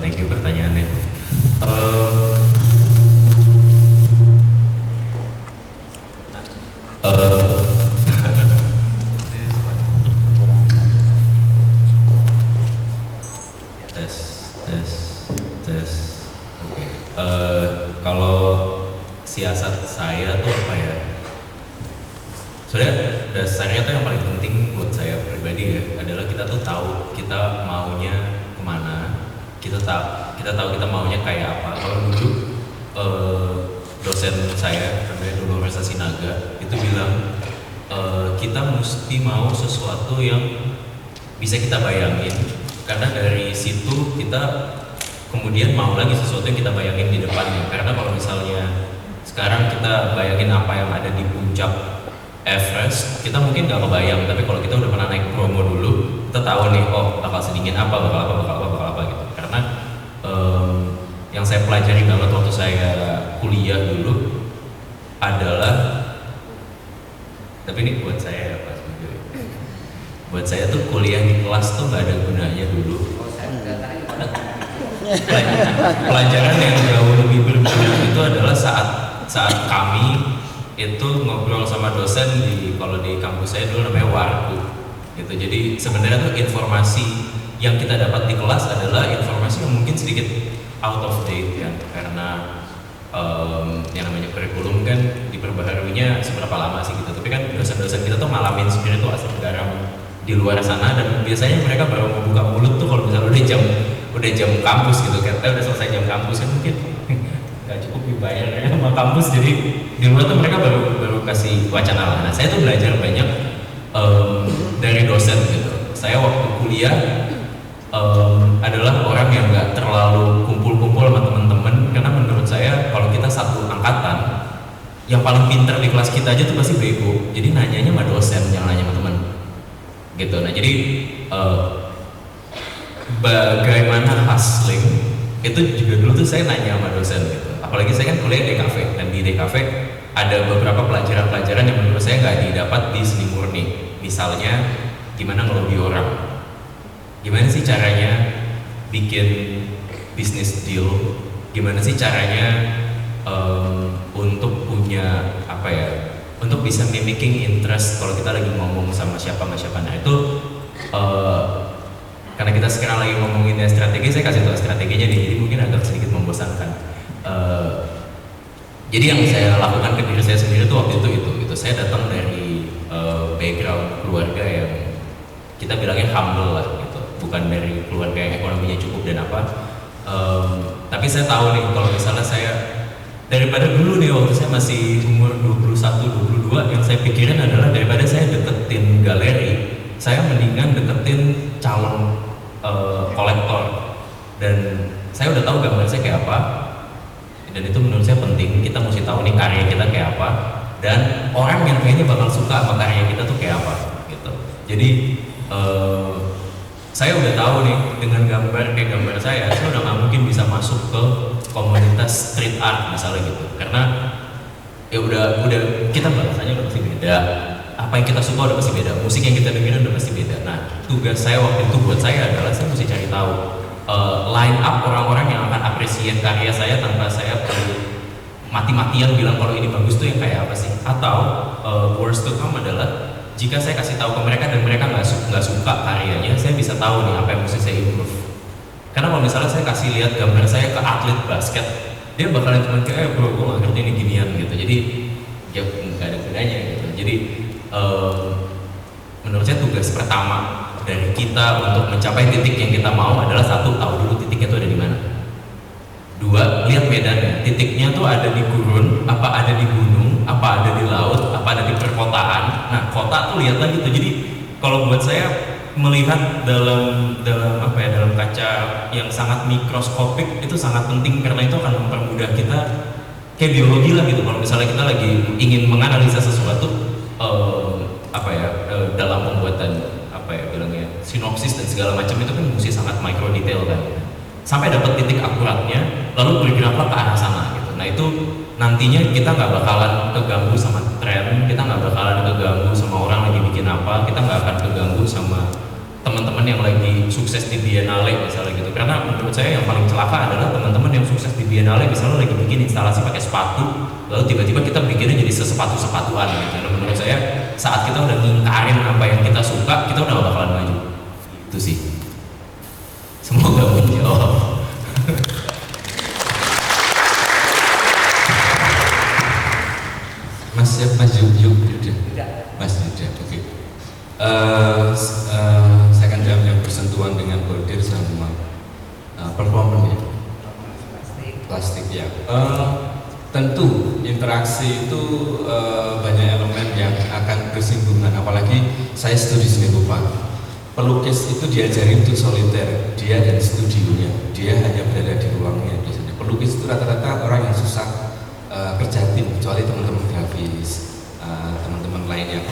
thank you pertanyaannya. Tes. Oke. Kalau siasat saya tuh apa ya? Sebenarnya dasarnya tuh yang paling penting buat saya pribadi ya adalah kita tuh tahu kita maunya kemana, kita tahu kita maunya kayak apa. Kalau dulu dosen saya namanya dulu Universitas Sinaga itu bilang kita mesti mau sesuatu yang bisa kita bayangin, karena dari situ kita kemudian mau lagi sesuatu yang kita bayangin di depannya. Karena kalau misalnya sekarang kita bayangin apa yang ada di puncak Everest, kita mungkin nggak kebayang, tapi kalau kita udah pernah naik Bromo dulu, kita tahu nih, oh bakal sedingin apa, bakal apa gitu. Karena yang saya pelajari banget waktu saya kuliah dulu adalah, tapi ini buat saya ya Pak, buat saya tuh kuliah di kelas tuh nggak ada gunanya dulu. Pelajaran yang jauh lebih berguna itu adalah saat kami itu ngobrol sama dosen kalau di kampus saya dulu namanya warku gitu. Jadi sebenarnya tuh informasi yang kita dapat di kelas adalah informasi yang mungkin sedikit out of date ya, karena yang namanya kurikulum kan diperbaharuinya seberapa lama sih gitu. Tapi kan dosen-dosen kita tuh ngalamin spiritual asam garam di luar sana, dan biasanya mereka baru mau buka mulut tuh kalau misalnya udah jam kampus gitu. Kita udah selesai jam kampus kan mungkin nggak cukup dibayar ya sama kampus, jadi di luar tuh mereka baru kasih wacana lah. Nah, saya tuh belajar banyak dari dosen gitu. Saya waktu kuliah adalah orang yang nggak terlalu kumpul-kumpul sama teman-teman, karena menurut saya kalau kita satu angkatan, yang paling pintar di kelas kita aja tuh pasti bego. Jadi nanyanya sama dosen, jangan nanya sama teman gitu. Nah, jadi bagaimana hustling itu juga dulu tuh saya nanya sama dosen gitu. Apalagi saya kan kuliah di DKV, dan di DKV ada beberapa pelajaran-pelajaran yang menurut saya nggak didapat di seni murni. Misalnya gimana ngelobi orang, gimana sih caranya bikin bisnis deal, gimana sih caranya untuk punya apa ya, untuk bisa mimicking interest kalau kita lagi ngomong sama siapa. Nah itu karena kita sekarang lagi ngomongin ya strategi, saya kasih tahu strateginya nih, jadi mungkin agak sedikit membosankan. Jadi yang saya lakukan ke diri saya sendiri tuh waktu itu saya datang dari background keluarga yang kita bilangnya humble lah gitu, bukan dari keluarga yang ekonominya cukup dan apa. Tapi saya tahu nih kalau misalnya saya daripada dulu nih waktu saya masih umur 21, 22, yang saya pikirin adalah daripada saya deketin galeri, saya mendingan deketin calon kolektor. Dan saya udah tahu gambar saya kayak apa, dan itu menurut saya penting. Kita mesti tahu nih karya kita kayak apa, dan orang yang kayaknya bakal suka sama karya kita tuh kayak apa gitu. Jadi saya udah tahu nih dengan gambar kayak gambar saya udah nggak mungkin bisa masuk ke komunitas street art misalnya gitu, karena ya udah kita bahasanya udah pasti beda, apa yang kita suka udah pasti beda, musik yang kita dengerin udah pasti beda. Nah, tugas saya waktu itu buat saya adalah saya mesti cari tahu line up orang-orang yang akan appreciate karya saya tanpa saya perlu mati-matian bilang kalau ini bagus tuh yang kayak apa sih. Atau worst to come adalah jika saya kasih tahu ke mereka dan mereka nggak suka karyanya, saya bisa tahu nih apa yang mesti saya improve. Karena kalau misalnya saya kasih lihat gambar saya ke atlet basket, dia bakalan cuma kayak bro, gue nggak ngerti ini ginian gitu. Jadi ya nggak ada gunanya gitu. Jadi menurut saya tugas pertama dari kita untuk mencapai titik yang kita mau adalah satu, tahu dulu titiknya itu ada di mana. Dua, lihat medannya. Titiknya tuh ada di gurun, apa ada di gunung, apa ada di laut, apa ada di perkotaan. Nah, kota tuh lihat lagi tuh. Jadi kalau buat saya melihat dalam kaca yang sangat mikroskopik itu sangat penting, karena itu akan mempermudah kita kayak biologi lah gitu. Kalau misalnya kita lagi ingin menganalisa sesuatu dalam pembuatan bilangnya sinopsis dan segala macam, itu kan mesti sangat micro detail kan, sampai dapat titik akuratnya lalu bergeraklah ke arah sana gitu. Nah, itu nantinya kita nggak bakalan keganggu sama tren, kita nggak bakalan keganggu sama orang lagi bikin apa, kita nggak akan keganggu sama teman-teman yang lagi sukses di Biennale misalnya gitu. Karena menurut saya yang paling celaka adalah teman-teman yang sukses di Biennale misalnya lagi bikin instalasi pakai sepatu, lalu tiba-tiba kita bikinnya jadi sepatu-sepatuan gitu. Nah, menurut saya saat kita udah ngingkarin apa yang kita suka, kita udah gak bakalan maju. Itu sih. Semoga menjawab. Mas Yuda. Mas Yuda, oke. Saya akan jawab yang bersentuhan dengan bordir sama performance ya. Plastik ya. Tentu interaksi itu banyak elemen yang akan bersinggungan, apalagi saya studi seni rupa. Pelukis itu diajarin untuk soliter, dia dan studionya, dia hanya berada di ruangnya biasanya. Pelukis itu rata-rata orang yang susah kerja tim, kecuali teman-teman grafis, teman-teman lain yang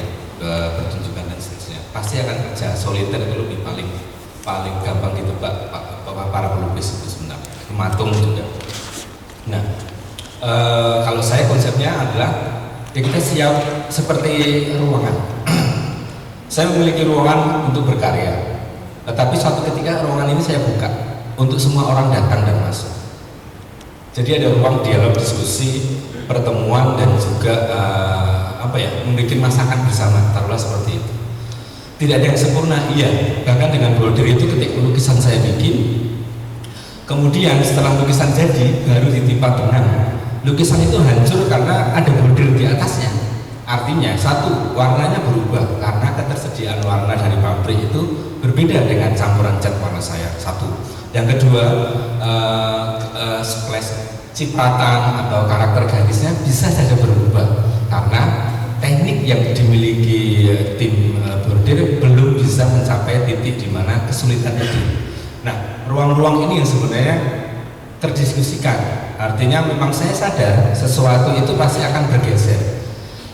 pertunjukan dan seterusnya. Pasti akan kerja soliter, itu lebih paling gampang ditebak para pelukis itu sebenarnya. Pematung juga. Nah, kalau saya konsepnya adalah ya kita siap seperti ruangan. Saya memiliki ruangan untuk berkarya, tetapi suatu ketika ruangan ini saya buka untuk semua orang datang dan masuk. Jadi ada ruang dialog, diskusi, pertemuan, dan juga membuat masakan bersama, taruhlah seperti itu. Tidak ada yang sempurna, iya. Bahkan dengan bordir itu ketika lukisan saya bikin, kemudian setelah lukisan jadi baru ditimpa benang. Lukisan itu hancur karena ada bordir di atasnya. Artinya satu, warnanya berubah karena ketersediaan warna dari pabrik itu berbeda dengan campuran cat warna saya. Satu. Yang kedua, splash cipratan atau karakter garisnya bisa saja berubah karena teknik yang dimiliki tim bordir belum bisa mencapai titik di mana kesulitan itu. Nah, ruang-ruang ini yang sebenarnya terdiskusikan. Artinya memang saya sadar sesuatu itu pasti akan bergeser.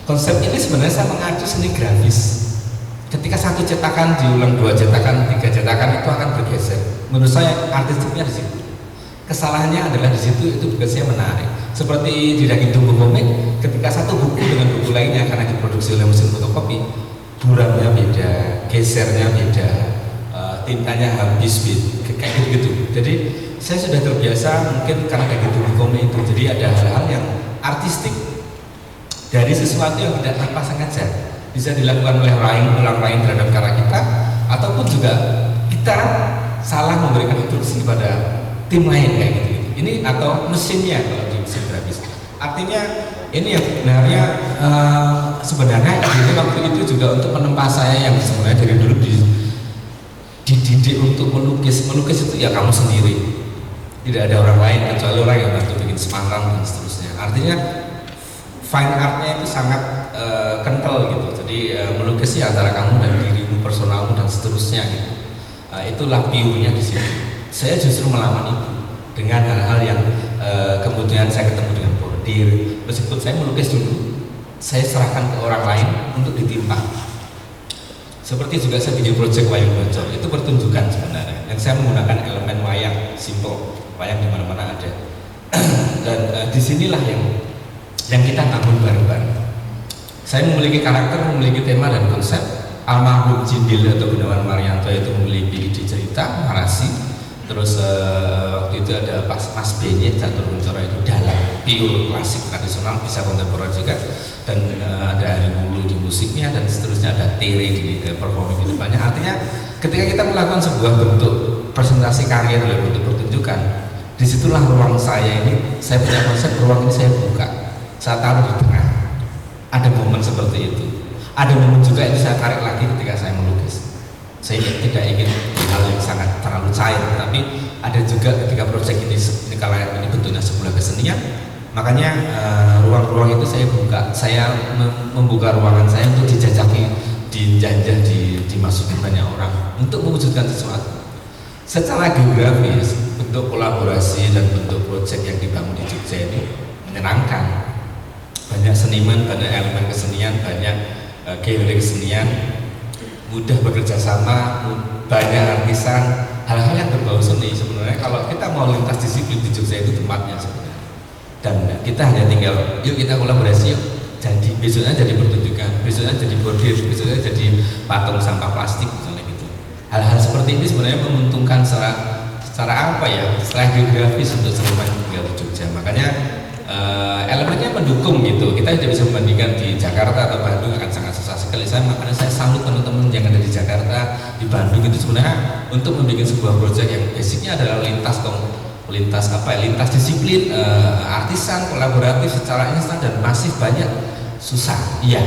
Konsep ini sebenarnya saya mengacu seni grafis. Ketika satu cetakan diulang 2 cetakan, 3 cetakan itu akan bergeser. Menurut saya artistiknya di situ. Kesalahannya adalah di situ, itu bukan saya menarik. Seperti di Daging Tumbuh Komik, ketika satu buku dengan buku lainnya karena diproduksi oleh mesin fotokopi, buramnya beda, gesernya beda, tintanya habis kayak gitu. Jadi saya sudah terbiasa mungkin karena Daging Tumbuh Komik itu. Jadi ada hal-hal yang artistik dari sesuatu yang tidak tanpa sengaja bisa dilakukan oleh orang lain terhadap karya kita, ataupun juga kita salah memberikan instruksi pada tim lain kayak gitu. Ini atau mesinnya kalau di mesin grafis. Artinya ini yang sebenarnya ini waktu itu juga untuk menempa saya yang sebenarnya dari dulu dididik untuk melukis. Melukis itu ya kamu sendiri. Tidak ada orang lain kecuali orang yang bantu bikin Semarang dan seterusnya. Artinya fine artnya itu sangat kental gitu. Jadi melukis antara kamu dan dirimu, personalmu dan seterusnya gitu. Itulah pure-nya di sini. Saya justru melawan itu dengan hal-hal yang kemudian saya ketemu dengan bordir. Meskipun saya melukis dulu, saya serahkan ke orang lain untuk ditimpa. Seperti juga saya bikin proyek wayang bocor, itu pertunjukan sebenarnya. Yang saya menggunakan elemen wayang, simple, wayang di mana-mana ada. Dan disinilah yang kita bangun bareng-bareng. Saya memiliki karakter, memiliki tema dan konsep. Almarhum Jindil atau Gunawan Marianto itu memiliki ide cerita, narasi. Terus waktu itu ada Mas Benny Catur Kuncoro itu dalam pure klasik tradisional, bisa kontemporer juga. Dan ada Hari Mulu di musiknya dan seterusnya, ada Tere di performing di depannya. Artinya ketika kita melakukan sebuah bentuk presentasi karya dalam bentuk pertunjukan, disitulah ruang saya ini, saya punya konsep ruang ini saya buka, saya taruh di tengah. Ada momen seperti itu. Ada momen juga itu saya tarik lagi ketika saya melukis. Saya tidak ingin hal yang sangat terlalu cair, tapi ada juga ketika proyek ini kalau ini bentuknya sebuah kesenian, makanya ruang-ruang itu saya buka. Saya membuka ruangan saya untuk dijajaki, dijajah, dimasuki banyak orang untuk mewujudkan sesuatu. Secara geografis, bentuk kolaborasi dan bentuk proyek yang dibangun di Jogja ini menyenangkan. Banyak seniman, banyak elemen kesenian, banyak galeri kesenian, mudah bekerja sama, banyak artisan, hal-hal yang berbau seni. Sebenarnya kalau kita mau lintas disiplin di Jogja itu tempatnya sebenarnya. Dan kita hanya tinggal, yuk kita kolaborasi yuk. Jadi besoknya jadi pertunjukan, besoknya jadi bordir, besoknya jadi patung sampah plastik misalnya gitu. Hal-hal seperti ini sebenarnya menguntungkan secara apa ya? Secara geografis untuk seniman tinggal di Jogja. Makanya elemennya mendukung gitu. Kita tidak bisa membandingkan di Jakarta atau Bandung, akan sangat susah sekali. Makanya saya salut teman-teman yang ada di Jakarta, di Bandung itu sebenarnya untuk membuat sebuah proyek yang basicnya adalah lintas disiplin, artisan, kolaboratif secara instan dan masif, banyak susah. Iya.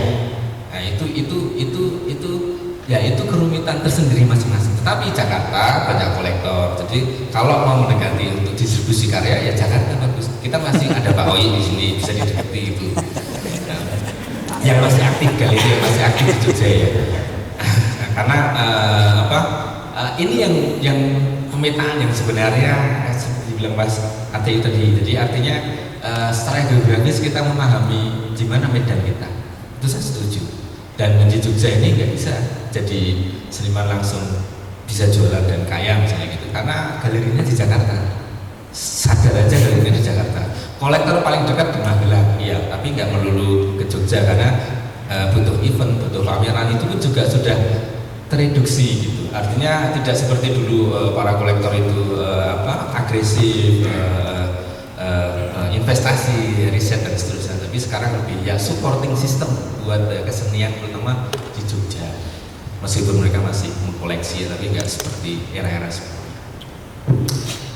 Nah, itu kerumitan tersendiri masing-masing. Tetapi Jakarta banyak kolektor. Jadi kalau mau mendekati untuk distribusi karya ya Jakarta bagus. Kita masih ada Pak Oi di sini, bisa didekati itu. Nah, yang masih aktif kali ini, yang masih aktif di Jogja ya. Karena ini yang pemetaan yang sebenarnya seperti bilang Mas Ate tadi. Jadi artinya secara geografis kita memahami di mana medan kita. Itu saya setuju. Dan di Jogja ini nggak bisa jadi seniman langsung bisa jualan dan kaya misalnya gitu, karena galerinya di Jakarta. Sadar aja galerinya di Jakarta. Kolektor paling dekat di Magelang, iya, tapi nggak melulu ke Jogja karena butuh event, butuh pameran, itu pun juga sudah tereduksi gitu. Artinya tidak seperti dulu para kolektor itu agresif, investasi, riset dan seterusnya. Tapi sekarang lebih ya supporting system buat kesenian terutama di Jogja. Meskipun mereka masih mengkoleksi ya, tapi nggak seperti era-era sebelumnya.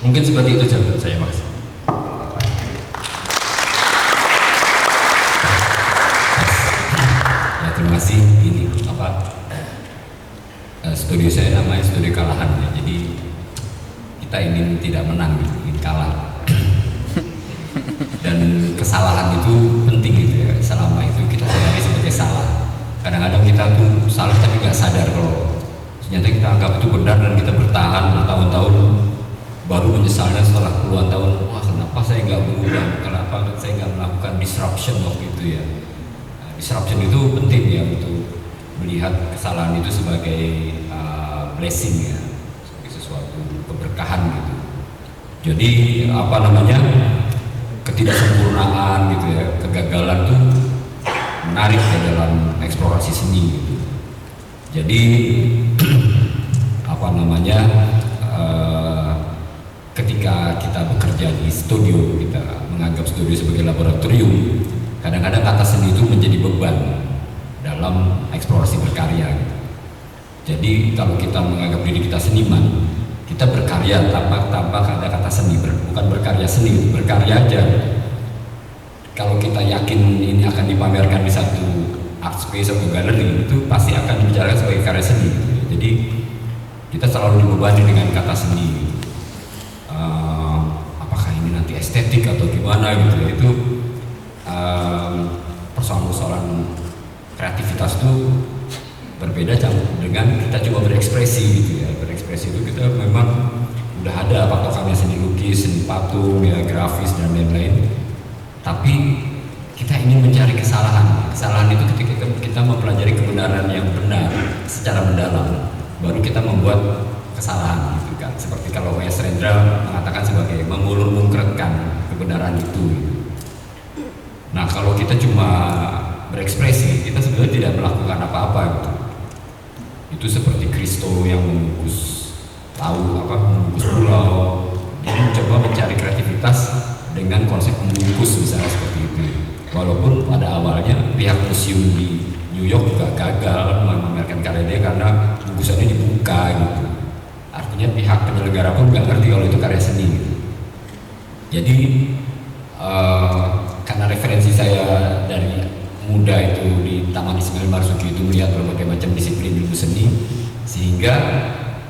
Mungkin seperti itu jawaban saya, Mas. Ya, terima kasih. Ini studio saya namanya studio kalahan ya. Jadi kita ingin tidak menang, ingin kalah. Dan kesalahan itu penting gitu ya. Selama itu kita sadari sebagai salah. Kadang-kadang kita tuh salah tapi nggak sadar kalau ternyata kita anggap itu benar dan kita bertahan bertahun-tahun, baru menyesalnya setelah puluhan tahun. Wah, kenapa saya nggak berubah? Kenapa saya nggak melakukan disruption waktu itu ya? Nah, disruption itu penting ya untuk melihat kesalahan itu sebagai blessing ya, sebagai sesuatu keberkahan gitu. Jadi ketidaksempurnaan gitu ya, kegagalan tuh menarik ya dalam eksplorasi seni gitu. Jadi ketika kita bekerja di studio, kita menganggap studio sebagai laboratorium, kadang-kadang kata seni itu menjadi beban dalam eksplorasi berkarya gitu. Jadi kalau kita menganggap diri kita seniman, kita berkarya tanpa ada kata seni, bukan berkarya seni, berkarya aja. Kalau kita yakin ini akan dipamerkan di satu art space atau galeri, itu pasti akan dibicarakan sebagai karya seni. Jadi kita selalu dibebani dengan kata seni. Apakah ini nanti seperti estetik atau gimana gitu ya. Itu persoalan-persoalan kreativitas itu berbeda dengan kita coba berekspresi gitu ya. Berekspresi itu kita memang udah ada patokannya, seni lukis, seni patung, ya, grafis dan lain-lain. Tapi kita ingin mencari kesalahan. Kesalahan itu ketika kita mempelajari kebenaran yang benar secara mendalam, baru kita membuat kesalahan gitu kan. Seperti kalau W.S. Rendra mengatakan sebagai mengulur-mungkretkan kebenaran itu. Nah, kalau kita cuma berekspresi, kita sebenarnya tidak melakukan apa-apa gitu. Itu seperti Kristo yang membungkus pulau. Dia mencoba mencari kreativitas dengan konsep membungkus misalnya seperti itu. Walaupun pada awalnya pihak museum di New York juga gagal memamerkan karya dia karena bungkusannya dibuka gitu. Artinya pihak penyelenggara pun nggak ngerti kalau itu karya seni gitu. Jadi karena referensi saya dari muda itu di Taman Ismail Marzuki itu melihat berbagai macam disiplin ilmu seni, sehingga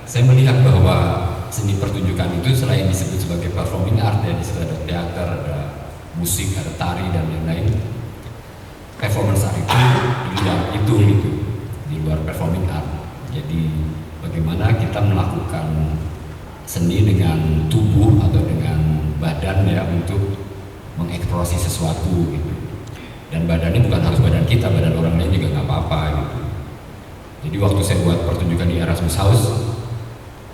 saya melihat bahwa seni pertunjukan itu selain disebut sebagai performing art, ya, di situ ada teater, ada musik, ada tari dan lain-lain. Performance art itu di luar itu gitu, di luar performing art. Jadi bagaimana kita melakukan seni dengan tubuh atau dengan badan ya untuk mengeksplorasi sesuatu gitu. Dan badannya bukan harus badan kita, badan orang lain juga nggak apa-apa gitu. Jadi waktu saya buat pertunjukan di Erasmus House,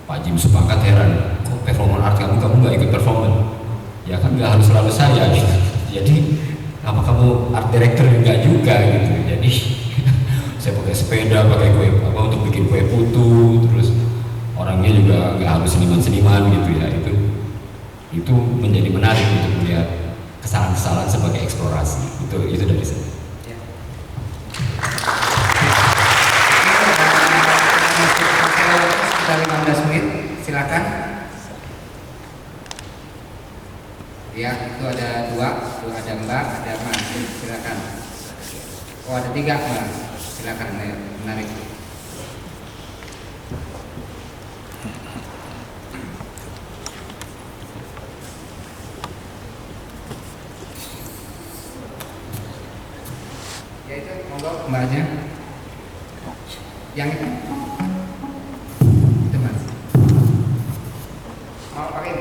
Pak Jim Supangkat heran, kok performance art kamu nggak ikut performance? Ya kan nggak harus selalu saya gitu. Jadi apa kamu art director enggak juga gitu. Jadi saya pakai sepeda, pakai kue untuk bikin kue putu, terus orangnya juga nggak harus seniman-seniman gitu ya. Itu menjadi menarik untuk melihat kesalahan-kesalahan sebagai eksplorasi. Itu dari saya. Sekitar 15 menit, silakan. Ya, itu ada dua, ada Mbak, ada Mas, silakan. Oh, ada 3 Mbak, silakan, menarik. Ya itu, monggo Mbaknya. Yang itu Mas. Mau pakai?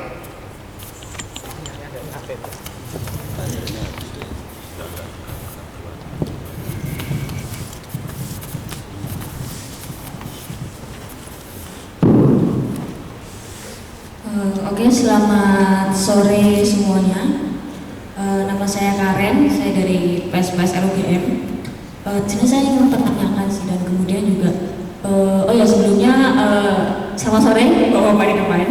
Oke, selamat sore semuanya. Nama saya Karen, saya dari PSPS LUGM. Jadi saya ingin mempertanyakan sih, dan kemudian juga sebelumnya selamat sore Bapak-bapak di depan.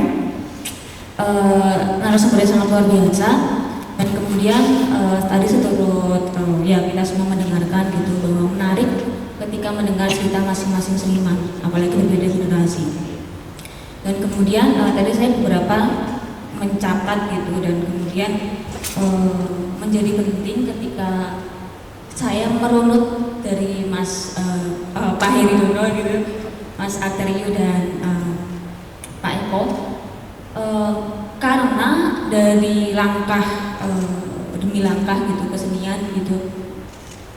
Narasumbernya sangat luar biasa, dan kemudian tadi seturut kita semua mendengarkan gitu bahwa menarik ketika mendengar cerita masing-masing seniman, apalagi berbeda generasi. Dan kemudian tadi saya beberapa mencatat gitu, dan kemudian menjadi penting ketika saya merunut dari Mas Pak Heri Dono gitu, Mas Arterio dan Pak Eko, karena dari langkah demi langkah gitu kesenian gitu,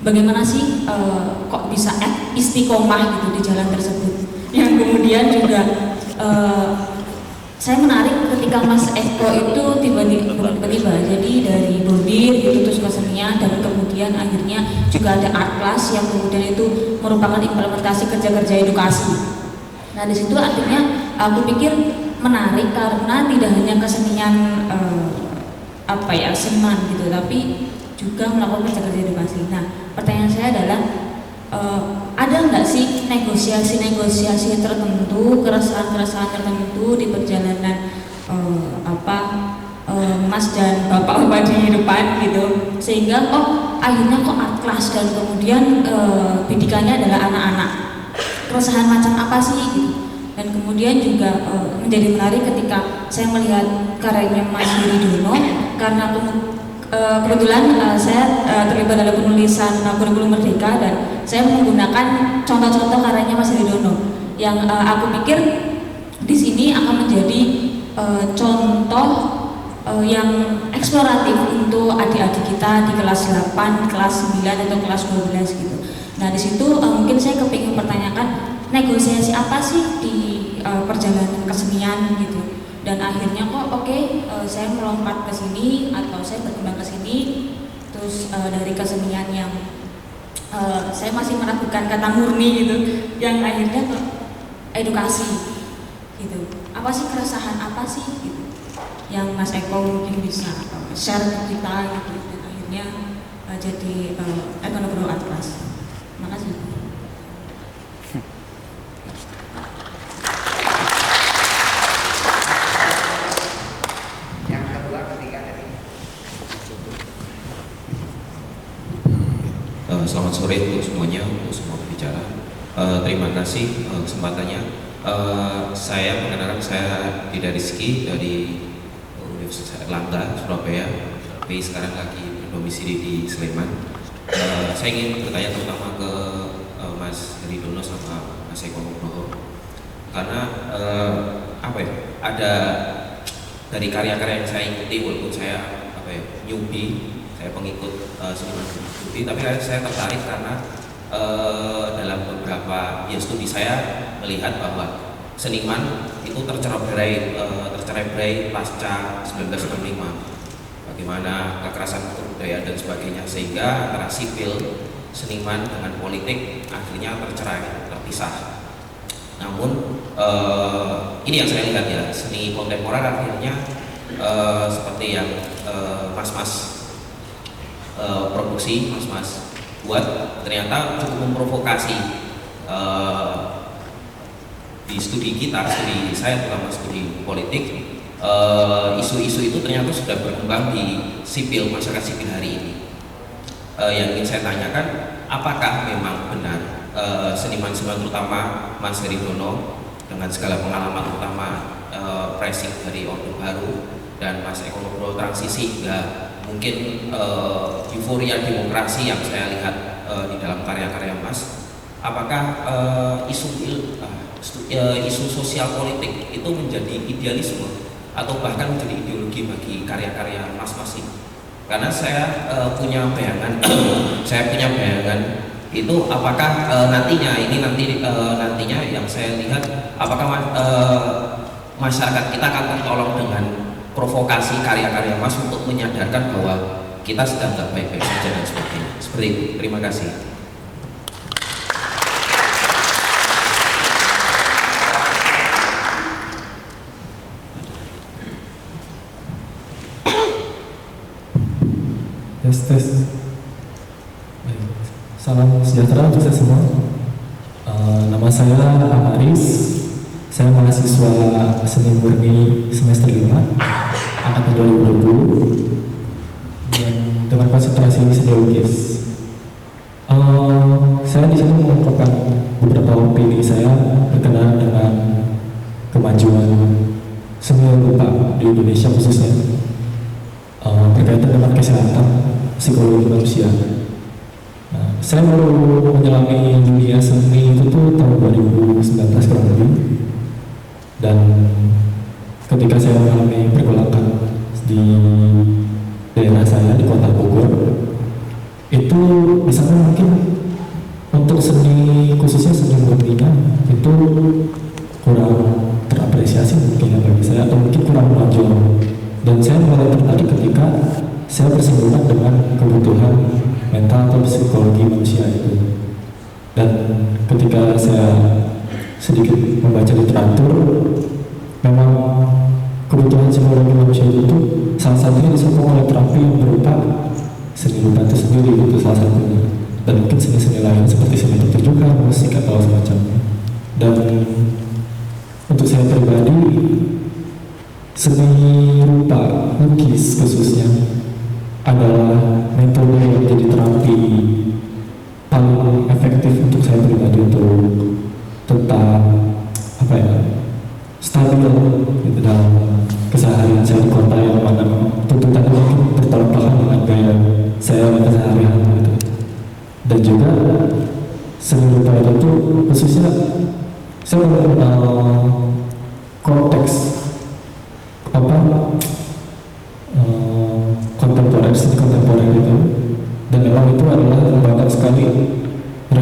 bagaimana sih kok bisa istiqomah gitu di jalan tersebut, yang kemudian juga saya menarik ketika Mas Eko itu tiba-tiba jadi dari bordir itu terus kesenian, dan kemudian akhirnya juga ada art class yang kemudian itu merupakan implementasi kerja-kerja edukasi. Nah di situ artinya aku pikir menarik karena tidak hanya kesenian seniman gitu, tapi juga melakukan kerja-kerja edukasi. Nah pertanyaan saya adalah ada nggak sih negosiasi tertentu, keresahan tertentu di perjalanan Mas dan Bapak di depan gitu, sehingga akhirnya kok art class dan kemudian bidikannya adalah anak-anak, keresahan macam apa sih gitu. Dan kemudian juga menjadi menarik ketika saya melihat karyanya Mas Heri Dono, karena kebetulan saya terlibat dalam penulisan kurikulum Merdeka, dan saya menggunakan contoh-contoh karyanya Mas Heri Dono yang aku pikir di sini akan menjadi contoh yang eksploratif untuk adik-adik kita di kelas 8, kelas 9 atau kelas 12 gitu. Nah di situ mungkin saya kepingin pertanyakan negosiasi apa sih di perjalanan kesenian gitu. Dan akhirnya kok saya melompat ke sini atau saya berkembang ke sini, terus dari kesenian yang saya masih meragukan kata murni gitu, yang akhirnya ke edukasi gitu. Apa sih keresahan apa sih gitu yang Mas Eko mungkin bisa share ke kita gitu, dan akhirnya jadi Eko Atlas. Terima kasih. Yang kedua, ketiga tadi. Selamat sore untuk semuanya, untuk semua pembicara. Terima kasih kesempatannya. Saya mengenalkan, saya Dida Rizky dari Universitas Erlangga, Surabaya, tapi sekarang lagi berdomisili di Sleman. Saya ingin bertanya terutama ke Mas Heridono sama Mas Eko Nugroho, karena ada dari karya-karya yang saya ikuti, walaupun saya newbie, saya pengikut seniman newbie, tapi saya tertarik karena dalam beberapa studi saya melihat bahwa seniman itu tercerai-berai pasca 1945. Bagaimana kekerasan kebudayaan dan sebagainya, sehingga antara sipil, seniman dengan politik akhirnya terpisah. Namun ini yang saya lihat ya, seni kontemporer akhirnya seperti yang mas-mas produksi, mas-mas buat, ternyata cukup memprovokasi. Di studi saya terutama studi politik, isu-isu itu ternyata sudah berkembang di sipil, masyarakat sipil hari ini. Yang ingin saya tanyakan, apakah memang benar seniman-seniman terutama Mas Heridono dengan segala pengalaman terutama pricing dari Orde Baru dan Mas Eko Nugroho transisi hingga mungkin euforia demokrasi yang saya lihat di dalam karya-karya Mas, apakah isu sosial politik itu menjadi idealisme atau bahkan menjadi ideologi bagi karya-karya Mas ini? Karena saya punya bayangan itu apakah nantinya yang saya lihat, apakah masyarakat kita akan tertolong dengan provokasi karya-karya Mas untuk menyadarkan bahwa kita sedang tidak baik-baik saja dan sebagainya. Seperti itu. Terima kasih. Tes. Salam sejahtera untuk saya semua. Nama saya Amaris. Saya mahasiswa seni murni semester 5 angkatan 2020 dan dengan konsentrasi seni lukis. Saya di sini mengungkapkan beberapa opini saya berkenaan dengan kemajuan seni rupa di Indonesia, khususnya berkaitan dengan kesehatan psikologi manusia. Saya baru menyelami dunia seni itu tuh tahun 2019 kurang lebih, dan ketika saya mengalami pergolakan di daerah saya di kota Bogor, itu di sana mungkin untuk seni, khususnya seni murninya itu kurang terapresiasi mungkin ya bagi saya, atau mungkin kurang menonjol. Dan saya mulai tertarik ketika saya bersinggungan dengan kebutuhan mental atau psikologi manusia itu. Dan ketika saya sedikit membaca literatur, memang kebutuhan psikologi manusia itu salah satunya disokong oleh terapi yang berupa seni rupa itu sendiri, itu salah satunya. Dan mungkin seni-seni lain seperti seni pertunjukan, musik atau semacamnya. Dan untuk saya pribadi, seni rupa, lukis khususnya adalah metode yang menjadi terapi paling efektif untuk saya pribadi untuk tentang stabil gitu dalam keseharian saya di kota yang mana tuntutannya mungkin bertolak belakang dengan gaya saya keseharian gitu. Dan juga seni rupa itu khususnya saya mengenal konteks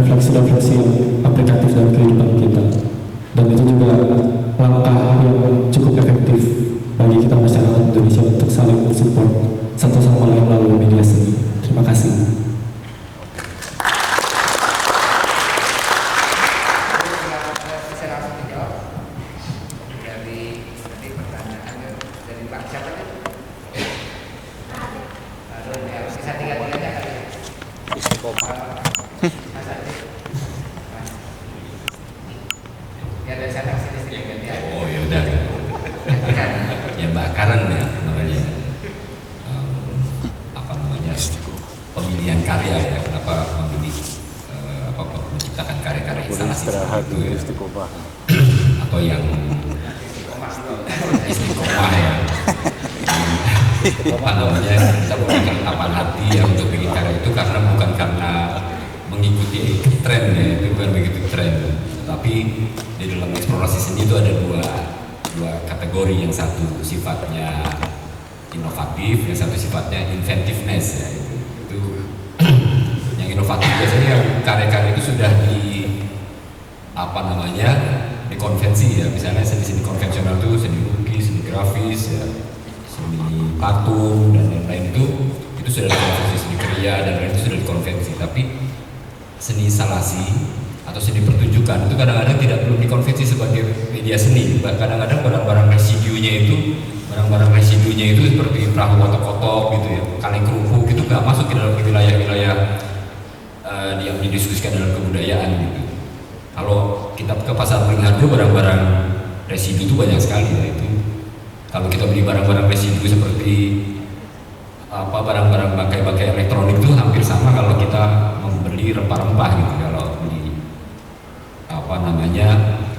refleksi-refleksi yang aplikatif dalam kehidupan kita. Dan itu juga langkah yang cukup efektif bagi kita masyarakat Indonesia untuk saling support satu sama lain melalui media seni. Terima kasih. Bisa langsung dijawab dari pertanyaan dari Pak siapa nih? Aduh, ya bisa tiga-tiganya kali ya. Istiqomah. Mas Adi. Ya dari sana ke sini sedikit ya. Oh ya udah. Ya bakaran ya namanya. Apa namanya? Pemilihan karya ya. Kenapa memilih menciptakan karya-karya instalasi Istirahat itu ya. istiqomah. Atau yang istiqomah ya. Apa namanya? Kita memberikan tapan hati ya untuk bikin karya itu karena bukan karena mengikuti tren ya, itu bukan begitu tren. Tapi di dalam eksplorasi seni itu ada dua kategori, yang satu sifatnya inovatif, yang satu sifatnya inventiveness ya. Itu yang inovatif biasanya yang karya-karya itu sudah dikonvensi ya, misalnya seni-seni konvensional itu seni lukis, seni grafis ya, seni patung dan lain-lain itu sudah dikonvensi, seni kriya dan lain itu sudah dikonvensi. Tapi seni instalasi atau seni pertunjukan itu kadang-kadang tidak perlu dikonvensi sebagai media seni. Kadang-kadang barang-barang residunya itu seperti perahu kotak-kotak gitu ya, kaleng kerupuk itu nggak masuk ke dalam wilayah-wilayah yang didiskusikan dalam kebudayaan gitu. Kalau kita ke pasar Beringharjo, barang-barang residu itu banyak sekali ya. Itu kalau kita beli barang-barang residu seperti barang-barang bangkai-bangkai elektronik itu hampir sama kalau kita membeli rempah-rempah gitu. Kalau beli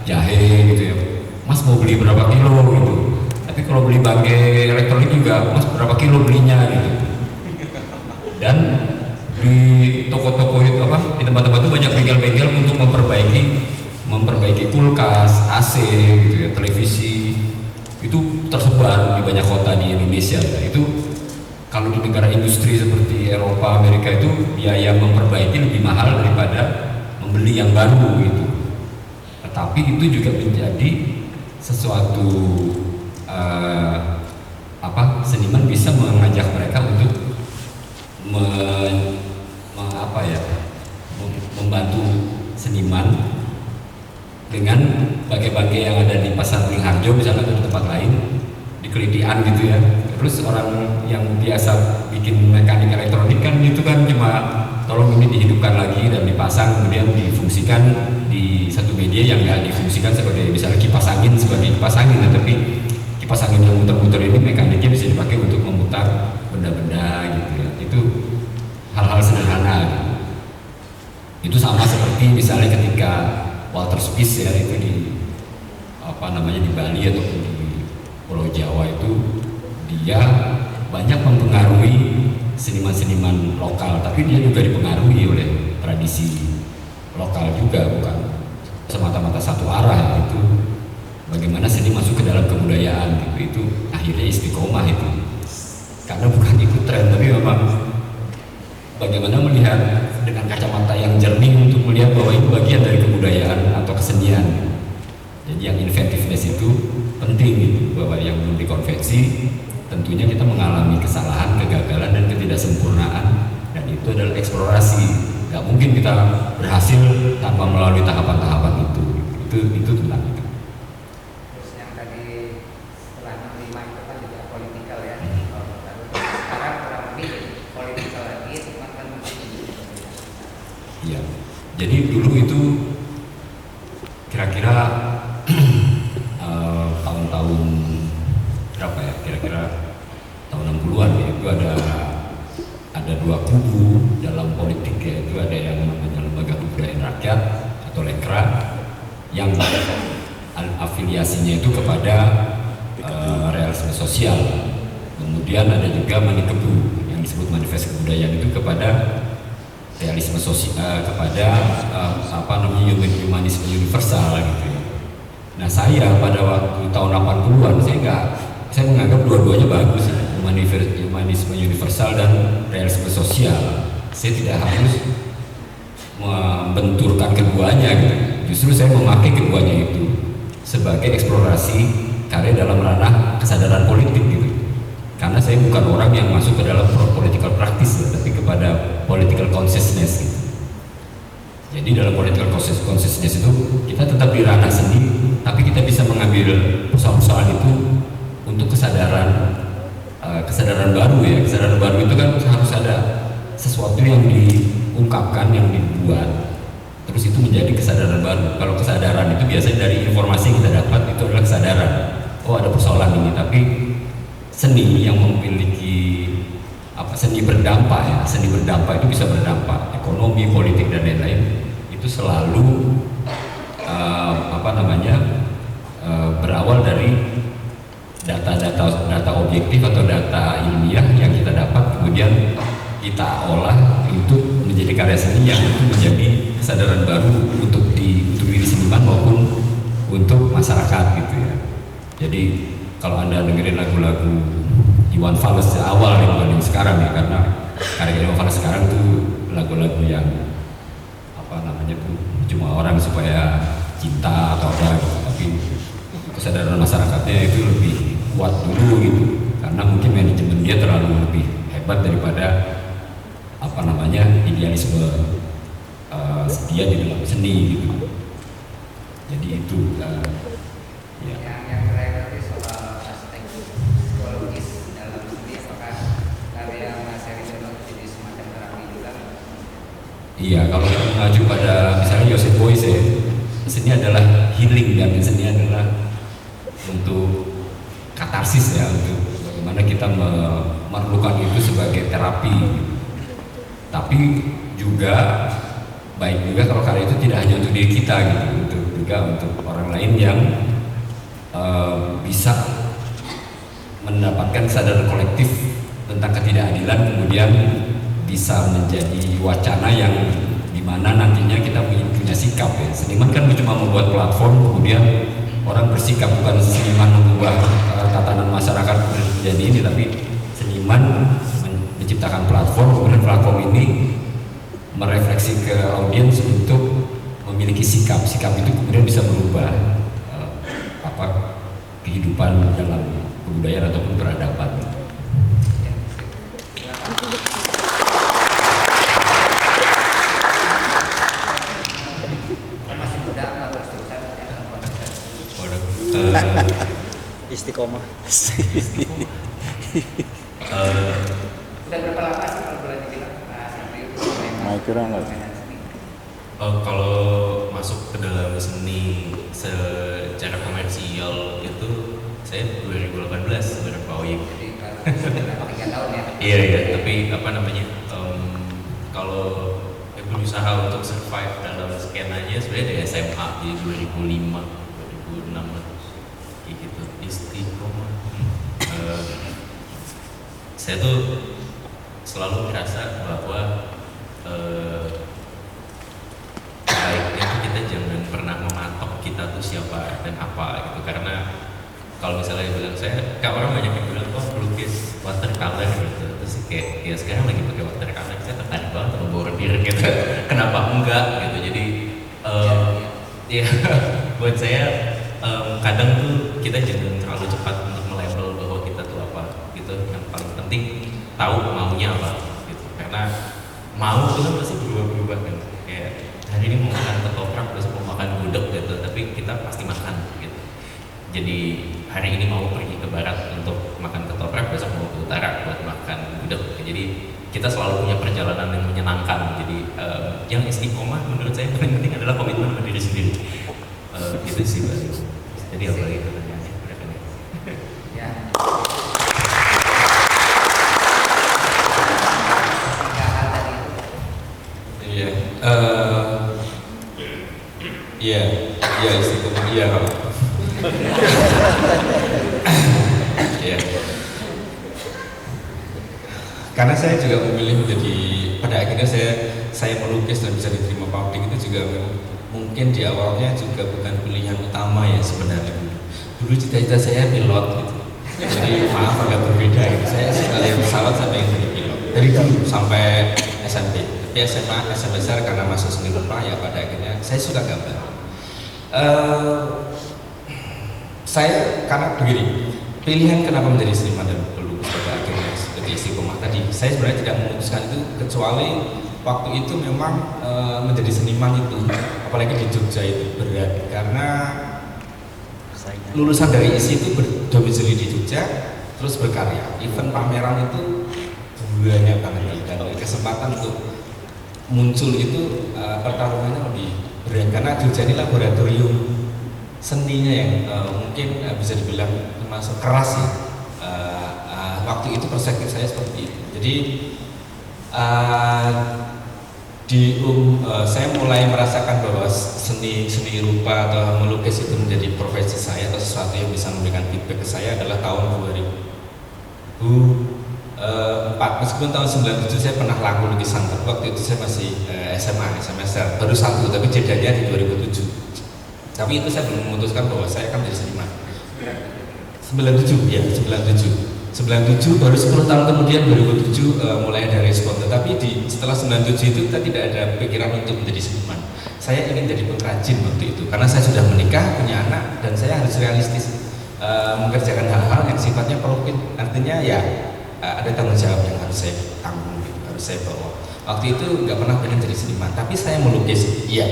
jahe gitu ya, Mas mau beli berapa kilo gitu. Tapi kalau beli bangkai elektronik juga, Mas berapa kilo belinya gitu. Dan di toko-toko itu di tempat-tempat itu banyak bengkel-bengkel untuk memperbaiki kulkas, AC gitu ya, televisi. Itu tersebar di banyak kota di Indonesia. Nah, itu kalau di negara industri seperti Eropa, Amerika itu biaya memperbaiki lebih mahal daripada membeli yang baru gitu. Tetapi itu juga menjadi sesuatu seniman bisa mengajak mereka untuk membantu seniman dengan bangkai-bangkai yang ada di pasar Beringharjo misalnya atau di tempat lain, di Kelitian gitu ya. Terus orang yang biasa bikin mekanik elektronik kan itu kan cuma tolong ini dihidupkan lagi dan dipasang, kemudian difungsikan di satu media yang nggak difungsikan sebagai misalnya kipas angin sebagai kipas angin, tapi kipas angin yang muter-muter ini mekaniknya bisa dipakai untuk memutar benda-benda gitu ya. Itu hal-hal sederhana gitu. Itu sama seperti misalnya ketika Walter Spies ya, itu di di Bali ataupun di Pulau Jawa itu dia banyak mempengaruhi seniman-seniman lokal, tapi dia juga dipengaruhi oleh tradisi lokal juga, bukan semata-mata satu arah. Itu bagaimana seni masuk ke dalam kebudayaan gitu, itu akhirnya istiqomah itu, karena bukan ikut tren tapi memang bagaimana melihat dengan kacamata yang jernih untuk melihat bahwa itu bagian dari kebudayaan atau kesenian. Jadi yang inventiveness itu penting gitu, bahwa yang belum dikonvensi tentunya kita mengalami kesalahan, kegagalan dan ketidaksempurnaan, dan itu adalah eksplorasi. Gak mungkin kita berhasil tanpa melalui tahapan-tahapan itu. Itu tentang itu. Terus yang tadi setelah 65 itu kan juga politikal ya. Sekarang kurang lebih politikal lagi, cuma kan Iya. Jadi dulu itu kira-kira tahun-tahun berapa ya? Kira-kira tahun 60-an ya, itu ada dua kubu dalam politik ya. Itu ada yang namanya Lembaga Kebudayaan Rakyat atau Lekra yang afiliasinya itu kepada realisme sosial. Kemudian ada juga Manikebu yang disebut Manifest Kebudayaan itu kepada realisme sosial, kepada humanisme universal gitu ya. Nah, saya pada waktu tahun 80-an saya menganggap dua-duanya bagus ya, humanisme universal dan realisme sosial. Saya tidak harus membenturkan keduanya gitu. Justru saya memakai keduanya itu sebagai eksplorasi karya dalam ranah kesadaran politik gitu. Karena saya bukan orang yang masuk ke dalam political practice ya, tapi kepada political consciousness gitu. Jadi dalam political consciousness itu kita tetap di ranah seni, tapi kita bisa mengambil persoalan-persoalan itu untuk kesadaran baru ya. Kesadaran baru itu kan harus ada sesuatu yang diungkapkan, yang dibuat, terus itu menjadi kesadaran baru. Kalau kesadaran itu biasanya dari informasi yang kita dapat itu adalah kesadaran. Oh ada persoalan ini, tapi seni yang memiliki seni berdampak ya, seni berdampak itu bisa berdampak ekonomi, politik dan lain-lain. Itu selalu berawal dari data objektif atau data ilmiah yang kita dapat, kemudian kita olah untuk menjadi karya seni yang itu menjadi kesadaran baru untuk diri seniman maupun untuk masyarakat gitu ya. Jadi kalau Anda dengerin lagu-lagu Iwan Fals awal dibanding sekarang ya, karena karya Iwan Fals sekarang tuh lagu-lagu yang cuma orang supaya cinta atau apa gitu, tapi kesadaran masyarakatnya itu lebih kuat dulu gitu, karena mungkin manajemen dia terlalu lebih hebat daripada idealisme dia di dalam seni gitu. Jadi itu ya. Yang terakhir tadi soal aspek psikologis dalam seni, apakah karya Mas Heri jadi semacam terapi juga? Iya, kalau kita mengacu pada misalnya Joseph Beuys ya, seni adalah healing dan seni adalah untuk katarsis ya, untuk bagaimana kita memerlukan itu sebagai terapi. Tapi juga baik juga kalau karya itu tidak hanya untuk diri kita gitu, untuk juga untuk orang lain yang bisa mendapatkan kesadaran kolektif tentang ketidakadilan, kemudian bisa menjadi wacana yang dimana nantinya kita punya sikap ya. Seniman kan cuma membuat platform, kemudian orang bersikap, bukan seniman mengubah tatanan masyarakat menjadi ini, tapi seniman menciptakan platform, kemudian platform ini merefleksi ke audiens untuk memiliki sikap itu kemudian bisa merubah kehidupan dalam kebudayaan ataupun peradaban. Istiqomah. Sudah berapa lama sih kalau boleh dibilang kalau masuk ke dalam seni secara komersial itu saya 2018 beberapa OYM. Jadi kalau 3 tahun ya. Iya, tapi kalau berusaha untuk survive dalam skenanya sebenarnya dari SMA di 2005, 2006 kayak gitu. Istiqomah. Saya tuh selalu merasa bahwa baiknya kita jangan pernah mematok kita tuh siapa dan apa gitu, karena kalau misalnya bilang saya, orang banyak yang bilang pelukis watercolor gitu, terus kayak ya sekarang lagi pakai watercolor, saya tertarik banget sama bordir gitu, kenapa enggak gitu. Jadi ya buat saya kadang tuh kita jangan terlalu cepat untuk melabel bahwa kita tuh apa gitu. Yang paling penting tahu maunya apa gitu, karena mau itu kan pasti berubah-berubah kan. Kayak hari ini mau makan ketoprak, besok mau makan gudeg gitu, tapi kita pasti makan gitu. Jadi hari ini mau pergi ke barat untuk makan ketoprak, besok mau ke utara buat makan gudeg. Jadi kita selalu punya perjalanan yang menyenangkan. Jadi yang istiqomah menurut saya paling penting adalah komitmen sama diri sendiri. Gitu sih Pak. Jadi apa lagi pertanyaannya? Ya. Iya istiqomah, iya Pak. Iya. Karena saya juga memilih menjadi, pada akhirnya saya melukis dan bisa diterima publik itu juga mungkin di awalnya juga bukan pilihan utama ya sebenarnya. Dulu cita-cita saya pilot gitu. Jadi maaf agak berbeda gitu. Saya sekali pesawat sampai yang jadi pilot. Dari dulu sampai SMP. Tapi SMA besar karena masuk seni rupa ya pada akhirnya saya suka gambar. Saya karena begini, pilihan kenapa menjadi seniman dan pelukis pada akhirnya seperti istiqomah tadi, saya sebenarnya tidak memutuskan itu kecuali waktu itu memang menjadi seniman itu, apalagi di Jogja itu berat karena lulusan dari ISI itu berdomisili di Jogja terus berkarya. Event pameran itu banyak banget dan kesempatan untuk muncul itu pertarungannya lebih berat karena Jogja ini laboratorium seninya yang mungkin bisa dibilang termasuk keras ya. Waktu itu perspektif saya seperti itu. Jadi saya mulai merasakan bahwa seni rupa atau melukis itu menjadi profesi saya atau sesuatu yang bisa memberikan feedback ke saya adalah tahun 2004. Meskipun tahun 97 saya pernah laku lukisan, tapi waktu itu saya masih SMA semester baru 1, tapi jedanya di 2007. Tapi itu saya belum memutuskan bahwa saya akan menjadi seniman. 97 baru 10 tahun kemudian 2007 mulai ada respon. Tetapi setelah 97 itu kita tidak ada pikiran untuk menjadi seniman. Saya ingin jadi pengrajin waktu itu karena saya sudah menikah, punya anak, dan saya harus realistis mengerjakan hal-hal yang sifatnya profit. Artinya ya ada tanggung jawab yang harus saya tanggung, harus saya bawa. Waktu itu nggak pernah pengen jadi seniman, tapi saya melukis. Iya,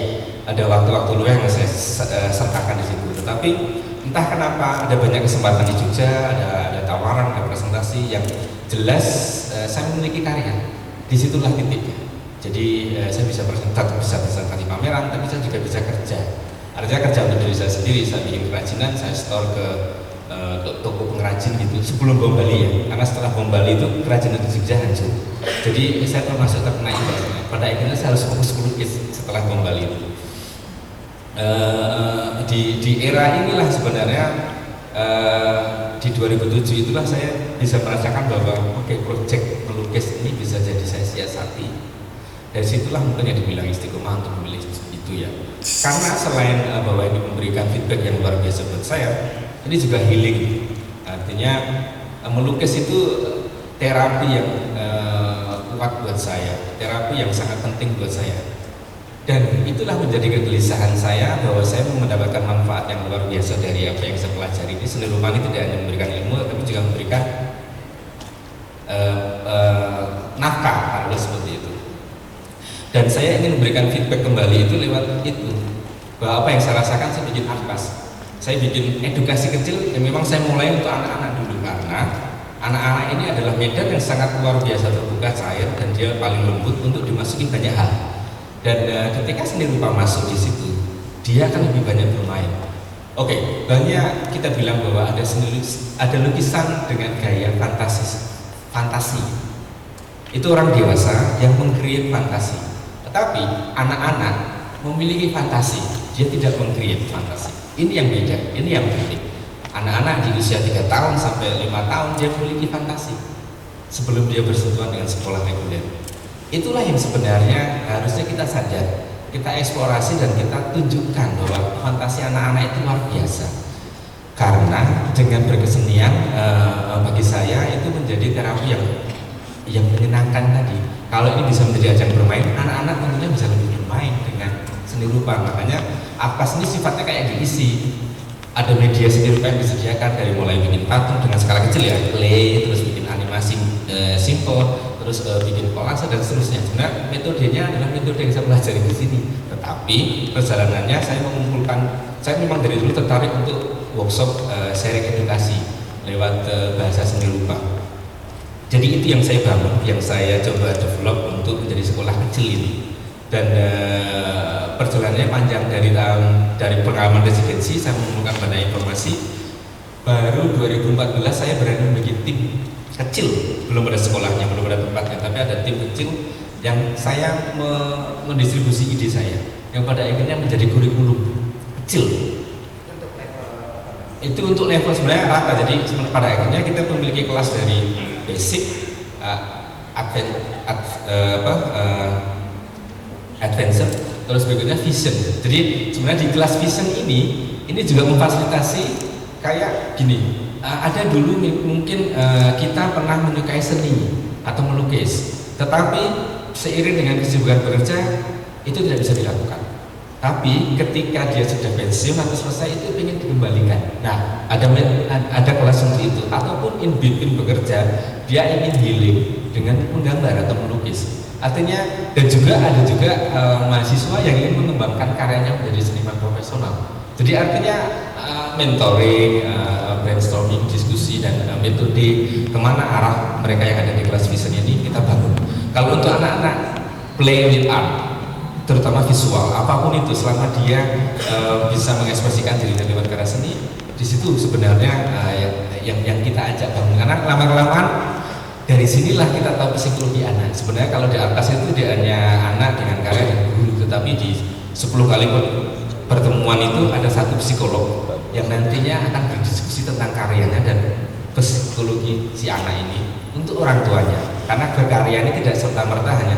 ada waktu-waktu luang yang saya sertakan di situ. Tetapi entah kenapa ada banyak kesempatan di Jogja, ada tawaran, ada presentasi yang jelas saya memiliki karya. Disitulah titiknya. Jadi saya bisa presentasi pameran, tapi saya juga bisa kerja. Artinya kerja untuk diri saya sendiri. Saya bikin kerajinan, saya store ke toko pengrajin gitu sebelum bom Bali ya, karena setelah bom Bali itu kerajinan di Jogja hancur. Jadi saya termasuk terkena itu. Pada akhirnya saya harus fokus melukis setelah bom Bali itu. Di era inilah sebenarnya di 2007 itulah saya bisa merasakan bahwa proyek melukis ini bisa jadi saya siasati. Dari situlah mungkin yang dibilang istiqomah untuk memilih itu ya. Karena selain bahwa ini memberikan feedback yang luar biasa buat saya, ini juga healing. Artinya melukis itu terapi yang kuat buat saya, terapi yang sangat penting buat saya. Dan itulah menjadi kegelisahan saya bahwa saya mendapatkan manfaat yang luar biasa dari apa yang saya pelajari. Ini seni rupa ini tidak hanya memberikan ilmu, tapi juga memberikan nafkah, kalau seperti itu. Dan saya ingin memberikan feedback kembali itu lewat itu, bahwa apa yang saya rasakan saya bikin arpas. Saya bikin edukasi kecil yang memang saya mulai untuk anak-anak dulu, karena anak-anak ini adalah medan yang sangat luar biasa terbuka, cair, dan dia paling lembut untuk dimasuki banyak hal. Dan ketika seni rupa masuk di situ, dia akan lebih banyak bermain. Oke, banyak kita bilang bahwa ada lukisan dengan gaya fantasi. Itu orang dewasa yang meng-create fantasi. Tetapi anak-anak memiliki fantasi, dia tidak meng-create fantasi. Ini yang beda, ini yang penting. Anak-anak di usia 3 tahun sampai 5 tahun dia memiliki fantasi sebelum dia bersentuhan dengan sekolah reguler. Itulah yang sebenarnya harusnya kita sadar, kita eksplorasi dan kita tunjukkan bahwa fantasi anak-anak itu luar biasa. Karena dengan berkesenian bagi saya itu menjadi terapi yang menyenangkan tadi. Kalau ini bisa menjadi ajang bermain, anak-anak tentunya bisa lebih bermain dengan seni rupa. Makanya arpas ini sifatnya kayak diisi. Ada media seni rupa yang disediakan dari mulai bikin patung dengan skala kecil ya, clay, terus bikin animasi simple, terus bikin kolase dan seterusnya. Sebenarnya metodenya adalah metode yang saya pelajari di sini. Tetapi perjalanannya saya memang dari dulu tertarik untuk workshop sharing edukasi lewat bahasa seni rupa. Jadi itu yang saya bangun, yang saya coba develop untuk menjadi sekolah kecil ini. Dan perjalanannya panjang dari pengalaman residensi, saya menemukan banyak informasi. Baru 2014 saya berani bikin tim kecil, belum ada sekolahnya, belum ada tempatnya, tapi ada tim kecil yang saya mendistribusi ide saya, yang pada akhirnya menjadi kurikulum kecil. Itu untuk level sebenarnya rata. Jadi pada akhirnya kita memiliki kelas dari basic, advanced, terus berikutnya vision. Jadi sebenarnya di kelas vision ini juga memfasilitasi kayak gini. Ada dulu mungkin kita pernah menyukai seni atau melukis, tetapi seiring dengan kesibukan bekerja itu tidak bisa dilakukan. Tapi ketika dia sudah pensiun atau selesai itu ingin dikembalikan. Nah, ada kelas seperti itu. Ataupun in between bekerja, dia ingin healing dengan menggambar atau melukis. Artinya, dan juga ada juga mahasiswa yang ingin mengembangkan karyanya menjadi seniman profesional. Jadi artinya mentoring, brainstorming, diskusi dan metode kemana arah mereka yang ada di kelas vision ini kita bangun. Kalau untuk anak-anak play with art, terutama visual, apapun itu selama dia bisa mengekspresikan dirinya lewat karya seni, di situ sebenarnya yang kita ajak bangun. Karena lama-kelamaan dari sinilah kita tahu psikologi anak. Sebenarnya kalau di atas itu dia hanya anak dengan karya dan guru, tetapi di 10 kali pertemuan itu ada satu psikolog yang nantinya akan berdiskusi tentang karyanya dan psikologi si anak ini untuk orang tuanya. Karena berkarya ini tidak serta-merta hanya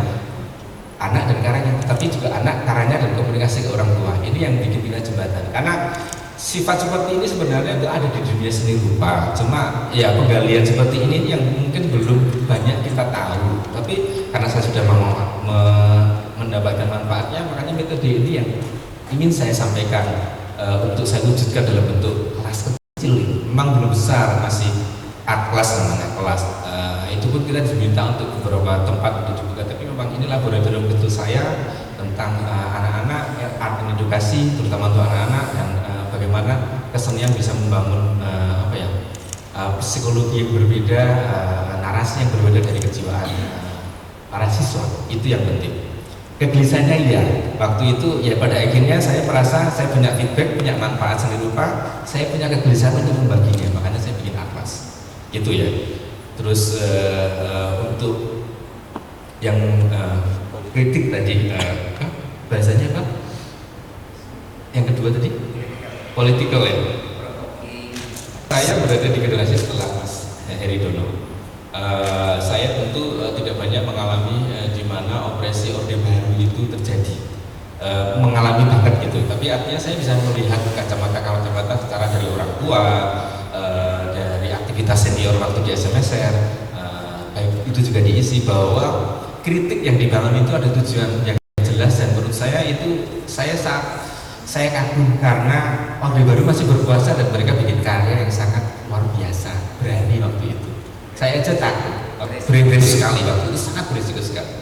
anak dan karyanya, tetapi juga anak, karyanya dan komunikasi ke orang tua. Ini yang bikin kita jembatan. Karena sifat seperti ini sebenarnya itu ada di dunia seni rupa. Cuma ya penggalian seperti ini yang mungkin belum banyak kita tahu. Tapi karena saya sudah mendapatkan manfaatnya, makanya metode ini yang ingin saya sampaikan untuk saya wujudkan dalam bentuk kelas kecil. Memang belum besar, masih art class namanya kelas. Itu pun kita diminta untuk beberapa tempat untuk dibuka. Tapi memang ini laboratorium kecil saya tentang anak-anak, art dan edukasi, terutama untuk anak-anak dan bagaimana kesenian bisa membangun psikologi yang berbeda, narasi yang berbeda dari kejiwaan para siswa. Itu yang penting. Kegelisahannya iya, waktu itu ya pada akhirnya saya merasa saya punya feedback, punya manfaat seni rupa, saya punya kegelisahan untuk membaginya, makanya saya bikin atlas. Itu ya. Terus untuk yang kritik tadi, bahasanya apa? Yang kedua tadi? Political ya. Saya berada di generasi setelah Mas Heri Dono. Saya tentu tidak banyak mengalami di mana operasi Orde Baru itu terjadi, mengalami banget gitu. Tapi artinya saya bisa melihat kacamata secara dari orang tua, dari aktivitas senior waktu di SMSR, itu juga diisi bahwa kritik yang dibangun itu ada tujuan yang jelas dan menurut saya itu saya kagum karena Orde Baru masih berkuasa dan mereka bikin karya yang sangat luar biasa, berani waktu itu. Saya aja takut, beresiko sekali waktu itu, sangat beresiko sekali.